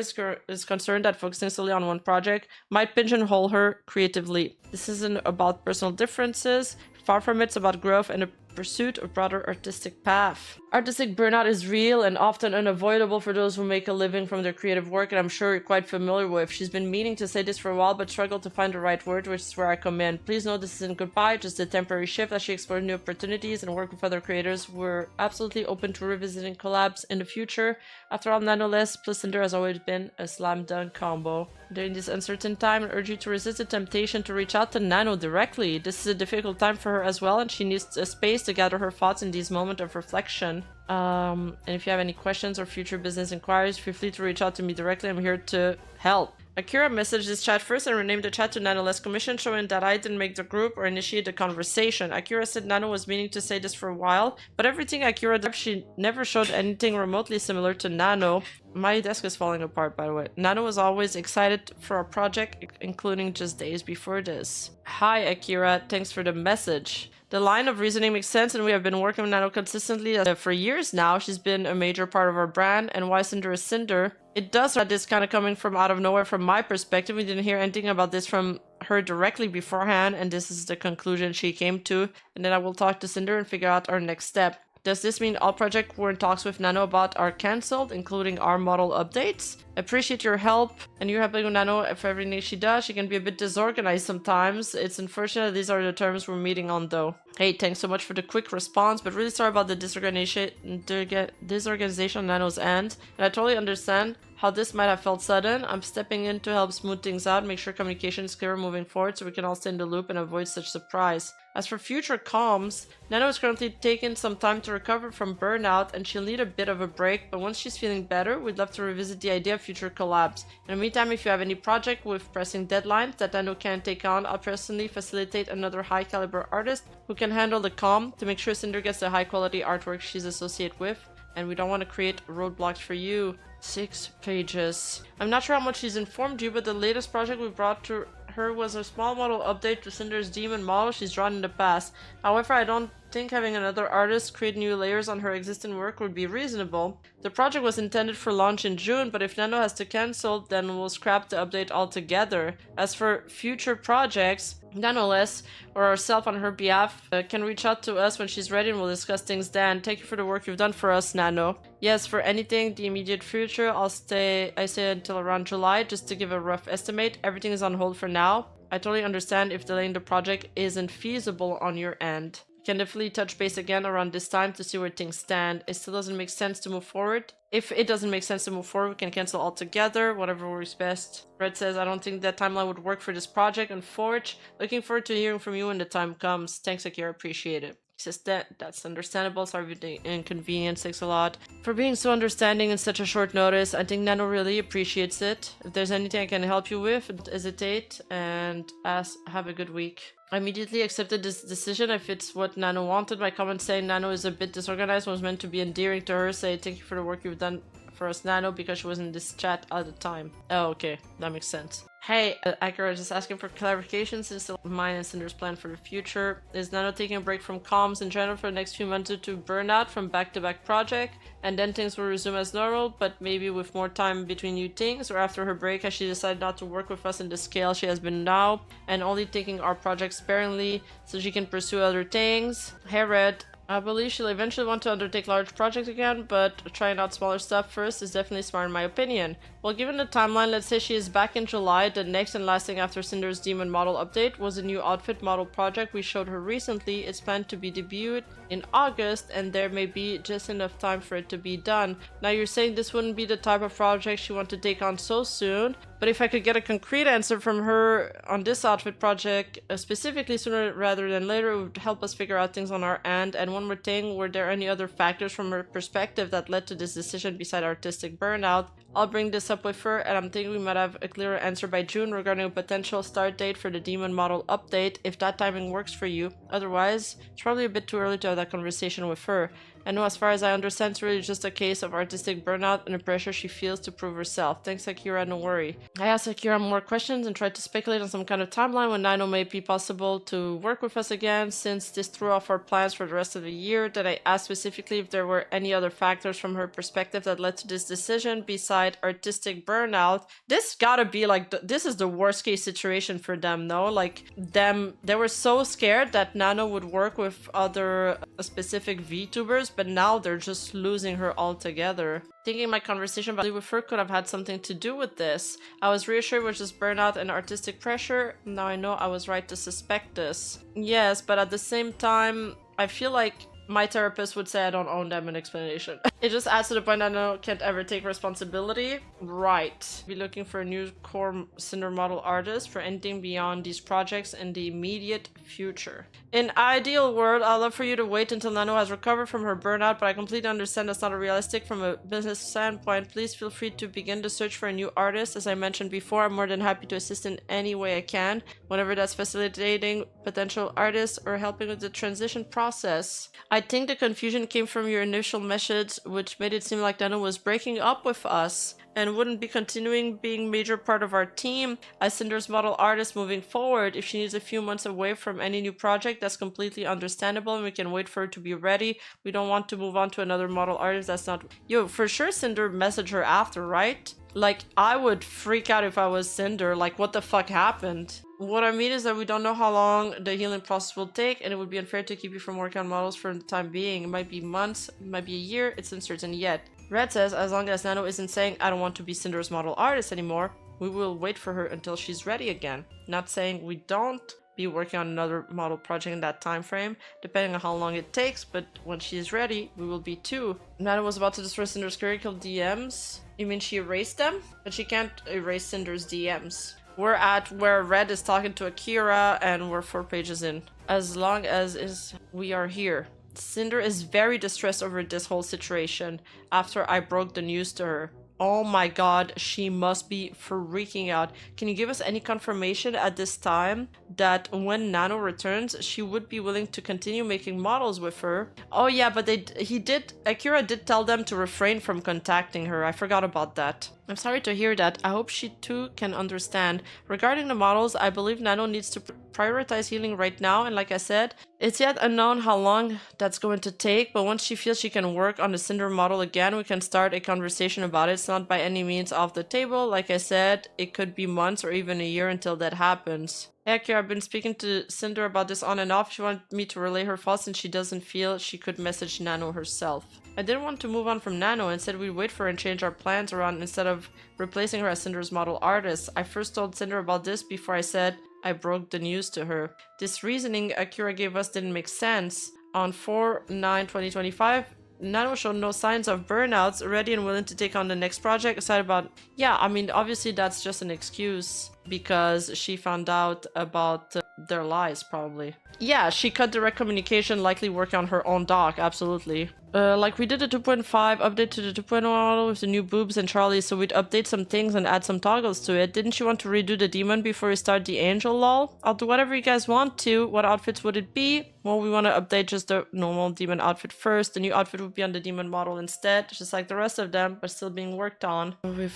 is concerned that focusing solely on one project might pigeonhole her creatively. This isn't about personal differences. Far from it, it's about growth and a pursuit of broader artistic path. Artistic burnout is real and often unavoidable for those who make a living from their creative work, and I'm sure you're quite familiar with. She's been meaning to say this for a while but struggled to find the right word, which is where I come in. Please know this isn't goodbye, just a temporary shift as she explores new opportunities and work with other creators. We're absolutely open to revisiting collabs in the future. After all, Nanoless plus Sinder has always been a slam dunk combo. During this uncertain time, I urge you to resist the temptation to reach out to Nano directly. This is a difficult time for her as well, and she needs a space to gather her thoughts in these moments of reflection. And if you have any questions or future business inquiries, feel free to reach out to me directly. I'm here to help. Akira messaged this chat first and renamed the chat to Nanoless Commission, showing that I didn't make the group or initiate the conversation. Akira said Nano was meaning to say this for a while, but everything Akira did, she never showed anything remotely similar to Nano. My desk is falling apart, by the way. Nano was always excited for our project, including just days before this. Hi, Akira. Thanks for the message. The line of reasoning makes sense, and we have been working with Nano consistently for years now. She's been a major part of our brand, and why Sinder is Sinder. It does that this kind of coming from out of nowhere from my perspective. We didn't hear anything about this from her directly beforehand, and this is the conclusion she came to. And then I will talk to Sinder and figure out our next step. Does this mean all projects we're in talks with Nano about are cancelled, including our model updates? Appreciate your help, and you're helping Nano for everything she does. She can be a bit disorganized sometimes. It's unfortunate these are the terms we're meeting on, though. Hey, thanks so much for the quick response, but really sorry about the disorganization on Nano's end. And I totally understand how this might have felt sudden. I'm stepping in to help smooth things out, make sure communication is clear moving forward so we can all stay in the loop and avoid such surprise. As for future comms, Nano is currently taking some time to recover from burnout and she'll need a bit of a break, but once she's feeling better, we'd love to revisit the idea of future collabs. In the meantime, if you have any project with pressing deadlines that Nano can't take on, I'll personally facilitate another high caliber artist who can handle the comm to make sure Sinder gets the high quality artwork she's associated with, and we don't want to create roadblocks for you. 6 pages. I'm not sure how much she's informed you, but the latest project we brought to her was a small model update to Cinder's demon model she's drawn in the past. However, I don't think having another artist create new layers on her existing work would be reasonable. The project was intended for launch in June, but if Nano has to cancel, then we'll scrap the update altogether. As for future projects, Nanoless or herself on her behalf can reach out to us when she's ready and we'll discuss things then. Thank you for the work you've done for us, Nano. Yes, for anything, the immediate future, I say until around July, just to give a rough estimate. Everything is on hold for now. I totally understand if delaying the project isn't feasible on your end. Can definitely touch base again around this time to see where things stand. It still doesn't make sense to move forward. If it doesn't make sense to move forward, we can cancel altogether, whatever works best. Red says, I don't think that timeline would work for this project and Forge. Looking forward to hearing from you when the time comes. Thanks, Akira, appreciate it. He says that's understandable. Sorry for the inconvenience. Thanks a lot for being so understanding in such a short notice. I think Nano really appreciates it. If there's anything I can help you with, don't hesitate and have a good week. I immediately accepted this decision if it's what Nano wanted. My comment saying Nano is a bit disorganized was meant to be endearing to her. Say thank you for the work you've done for us, Nano, because she was in this chat at the time. Oh, okay. That makes sense. Hey, Akira, just asking for clarification since the mine and Cinder's plan for the future. Is Nano taking a break from comms in general for the next few months due to burnout from back-to-back project, and then things will resume as normal, but maybe with more time between new things? Or after her break, has she decided not to work with us in the scale she has been now, and only taking our projects sparingly so she can pursue other things? Hey, Red. I believe she'll eventually want to undertake large projects again, but trying out smaller stuff first is definitely smart in my opinion. Well, given the timeline, let's say she is back in July, the next and last thing after Cinder's Demon model update was a new outfit model project we showed her recently. It's planned to be debuted in August, and there may be just enough time for it to be done. Now you're saying this wouldn't be the type of project she wants to take on so soon, but if I could get a concrete answer from her on this outfit project, specifically sooner rather than later, it would help us figure out things on our end. And one more thing, were there any other factors from her perspective that led to this decision beside artistic burnout? I'll bring this up with her, and I'm thinking we might have a clearer answer by June regarding a potential start date for the Demon model update, if that timing works for you. Otherwise, it's probably a bit too early to have that conversation with her. I know, as far as I understand, it's really just a case of artistic burnout and the pressure she feels to prove herself. Thanks, Akira, no worry. I asked Akira more questions and tried to speculate on some kind of timeline when Nano may be possible to work with us again, since this threw off our plans for the rest of the year. Then I asked specifically if there were any other factors from her perspective that led to this decision beside artistic burnout. This gotta be like, this is the worst case situation for them, no? Like, they were so scared that Nano would work with other specific VTubers, but now they're just losing her altogether. Thinking my conversation with her could have had something to do with this. I was reassured it was just burnout and artistic pressure. Now I know I was right to suspect this. Yes, but at the same time, I feel like My therapist would say I don't own them an explanation. It just adds to the point that Nano can't ever take responsibility. Right. Be looking for a new core Cinder model artist for anything beyond these projects in the immediate future. In ideal world, I'd love for you to wait until Nano has recovered from her burnout, but I completely understand that's not realistic from a business standpoint. Please feel free to begin the search for a new artist. As I mentioned before, I'm more than happy to assist in any way I can, whether that's facilitating potential artists or helping with the transition process. I think the confusion came from your initial message, which made it seem like Nano was breaking up with us and wouldn't be continuing being major part of our team as Cinder's model artist moving forward. If she needs a few months away from any new project, that's completely understandable and we can wait for her to be ready. We don't want to move on to another model artist that's not... Yo, for sure Cinder messaged her after, right? Like, I would freak out if I was Cinder. Like, what the fuck happened? What I mean is that we don't know how long the healing process will take, and it would be unfair to keep you from working on models for the time being. It might be months, it might be a year, it's uncertain yet. Red says, as long as Nano isn't saying, I don't want to be Cinder's model artist anymore, we will wait for her until she's ready again. Not saying we don't be working on another model project in that time frame, depending on how long it takes, but when she is ready, we will be too. Nano was about to destroy Cinder's curricle DMs. You mean she erased them? But she can't erase Cinder's DMs. We're at where Red is talking to Akira and we're 4 pages in. As long as we are here. Cinder is very distressed over this whole situation after I broke the news to her. Oh my god, she must be freaking out. Can you give us any confirmation at this time that when Nano returns, she would be willing to continue making models with her? Oh yeah, but Akira did tell them to refrain from contacting her. I forgot about that. I'm sorry to hear that. I hope she too can understand. Regarding the models, I believe Nano needs to prioritize healing right now, and like I said, it's yet unknown how long that's going to take, but once she feels she can work on the Cinder model again, we can start a conversation about it. It's not by any means off the table. Like I said, it could be months or even a year until that happens. Hey Akira, I've been speaking to Cinder about this on and off. She wanted me to relay her thoughts and she doesn't feel she could message Nano herself. I didn't want to move on from Nano and said we'd wait for her and change our plans around instead of replacing her as Cinder's model artist. I first told Cinder about this before I said I broke the news to her. This reasoning Akira gave us didn't make sense. On 4/9/2025, Nano showed no signs of burnouts, ready and willing to take on the next project. Aside about, yeah, I mean, obviously that's just an excuse because she found out about their lies, probably. Yeah, she cut direct communication, likely working on her own doc, absolutely. Like we did a 2.5 update to the 2.0 model with the new boobs and Charlie, so we'd update some things and add some toggles to it. Didn't you want to redo the demon before we start the angel lol? I'll do whatever you guys want to. What outfits would it be? Well, we want to update just the normal demon outfit first. The new outfit would be on the demon model instead, just like the rest of them, but still being worked on.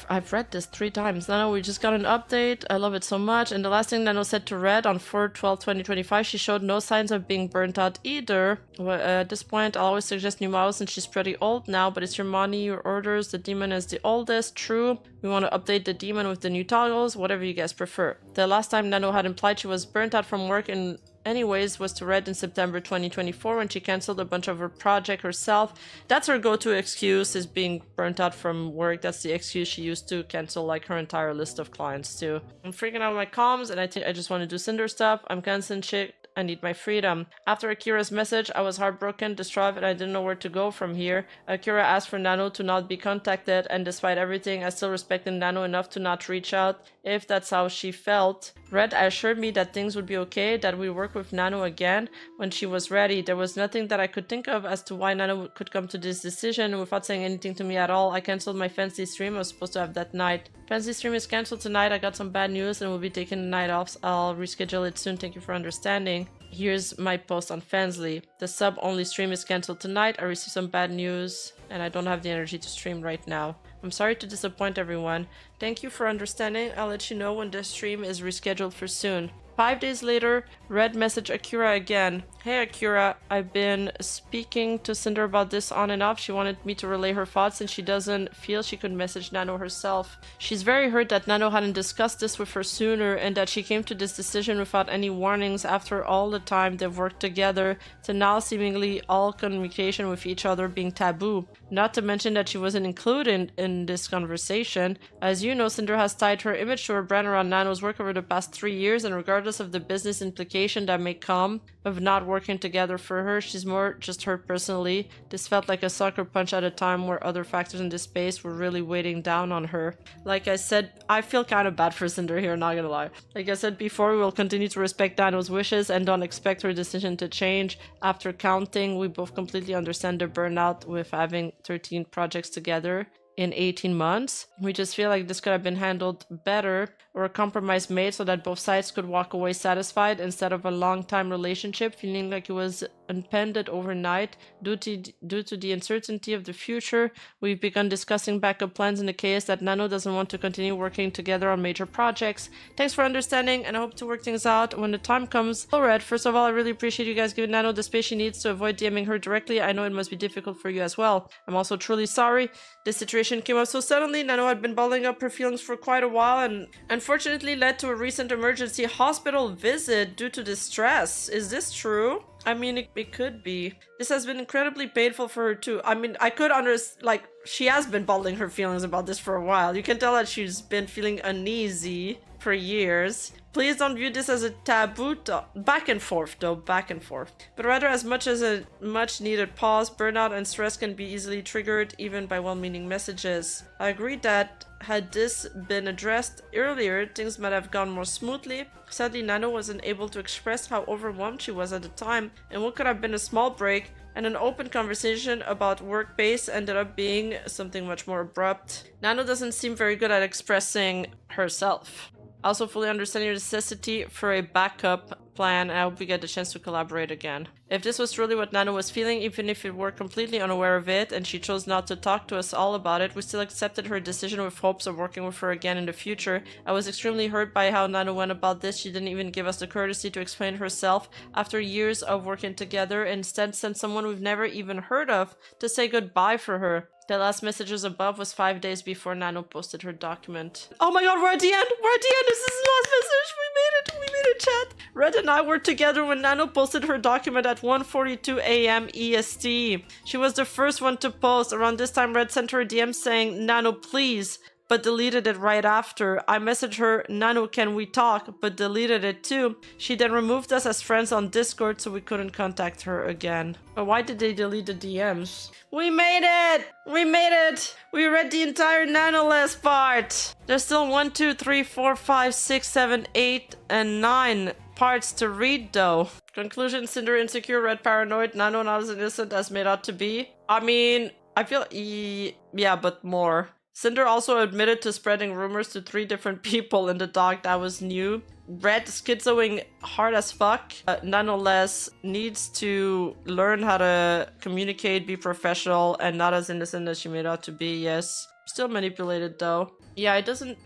I've read this 3 times. Nano, we just got an update. I love it so much. And the last thing Nano said to Red on 4/12/2025, she showed no signs of being burnt out either. Well, at this point, I'll always suggest new models since she's pretty old now, but it's your money, your orders. The demon is the oldest, true. We want to update the demon with the new toggles, whatever you guys prefer. The last time Nano had implied she was burnt out from work in anyways was to Red in September 2024 when she cancelled a bunch of her project herself. That's her go-to excuse, is being burnt out from work. That's the excuse she used to cancel like her entire list of clients too. I'm freaking out with my comms and I think I just want to do Cinder stuff. I'm constant shit. I need my freedom. After Akira's message, I was heartbroken, distraught, and I didn't know where to go from here. Akira asked for Nano to not be contacted, and despite everything, I still respected Nano enough to not reach out, if that's how she felt. Red assured me that things would be okay, that we'd work with Nano again when she was ready. There was nothing that I could think of as to why Nano could come to this decision, and without saying anything to me at all, I cancelled my fancy stream I was supposed to have that night. Fancy stream is cancelled tonight. I got some bad news and will be taking the night off. I'll reschedule it soon. Thank you for understanding. Here's my post on Fansly. The sub-only stream is cancelled tonight. I received some bad news and I don't have the energy to stream right now. I'm sorry to disappoint everyone. Thank you for understanding. I'll let you know when the stream is rescheduled for soon. 5 days later, Red messaged Akira again. Hey Akira, I've been speaking to Cinder about this on and off. She wanted me to relay her thoughts and she doesn't feel she could message Nano herself. She's very hurt that Nano hadn't discussed this with her sooner and that she came to this decision without any warnings after all the time they've worked together to now seemingly all communication with each other being taboo. Not to mention that she wasn't included in this conversation. As you know, Cinder has tied her image to her brand around Nano's work over the past 3 years, and regardless of the business implication that may come of not working working together for her. She's more just hurt personally. This felt like a sucker punch at a time where other factors in this space were really weighting down on her. Like I said, I feel kind of bad for Sinder here, not gonna lie. Like I said before, we will continue to respect Dano's wishes and don't expect her decision to change. After counting, we both completely understand the burnout with having 13 projects together in 18 months. We just feel like this could have been handled better, or a compromise made so that both sides could walk away satisfied instead of a long-time relationship feeling like it was impended overnight. Due to the uncertainty of the future, we've begun discussing backup plans in the case that Nano doesn't want to continue working together on major projects. Thanks for understanding, and I hope to work things out when the time comes. Alright, first of all, I really appreciate you guys giving Nano the space she needs to avoid DMing her directly. I know it must be difficult for you as well. I'm also truly sorry this situation came up so suddenly. Nano had been bottling up her feelings for quite a while and unfortunately led to a recent emergency hospital visit due to distress. Is this true? I mean, it could be. This has been incredibly painful for her too. I mean, I could understand, like, she has been bottling her feelings about this for a while. You can tell that she's been feeling uneasy for years. Please don't view this as a taboo back and forth, but rather as much as a much needed pause. Burnout and stress can be easily triggered even by well-meaning messages. I agree that had this been addressed earlier, things might have gone more smoothly. Sadly, Nano wasn't able to express how overwhelmed she was at the time, and what could have been a small break and an open conversation about work base ended up being something much more abrupt. Nano doesn't seem very good at expressing herself. I also fully understand your necessity for a backup plan, and I hope we get the chance to collaborate again. If this was truly what Nano was feeling, even if we were completely unaware of it and she chose not to talk to us all about it, we still accepted her decision with hopes of working with her again in the future. I was extremely hurt by how Nano went about this. She didn't even give us the courtesy to explain herself after years of working together, instead sent someone we've never even heard of to say goodbye for her. The last messages above was 5 days before Nano posted her document. Oh my god, we're at the end! We're at the end! This is the last message! We made it, chat! Red and I were together when Nano posted her document at 1:42 AM EST. She was the first one to post. Around this time, Red sent her a DM saying, "Nano, please," but deleted it right after. I messaged her, "Nano, can we talk?" but deleted it too. She then removed us as friends on Discord so we couldn't contact her again. But why did they delete the DMs? We made it! We made it! We read the entire Nanoless part! There's still 1, 2, 3, 4, 5, 6, 7, 8, and 9 parts to read though. Conclusion: Cinder insecure, Red paranoid, Nano not as innocent as made out to be. I mean, I feel yeah, but more. Cinder also admitted to spreading rumors to 3 different people in the doc. That was new. Red schizoing hard as fuck. Nanoless needs to learn how to communicate, be professional, and not as innocent as she made out to be. Yes, still manipulated though. Yeah, it doesn't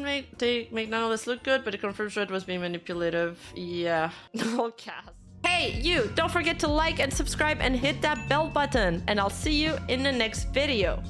make Nanoless look good, but it confirms Red was being manipulative. Yeah. All cast. Hey, you! Don't forget to like and subscribe and hit that bell button, and I'll see you in the next video.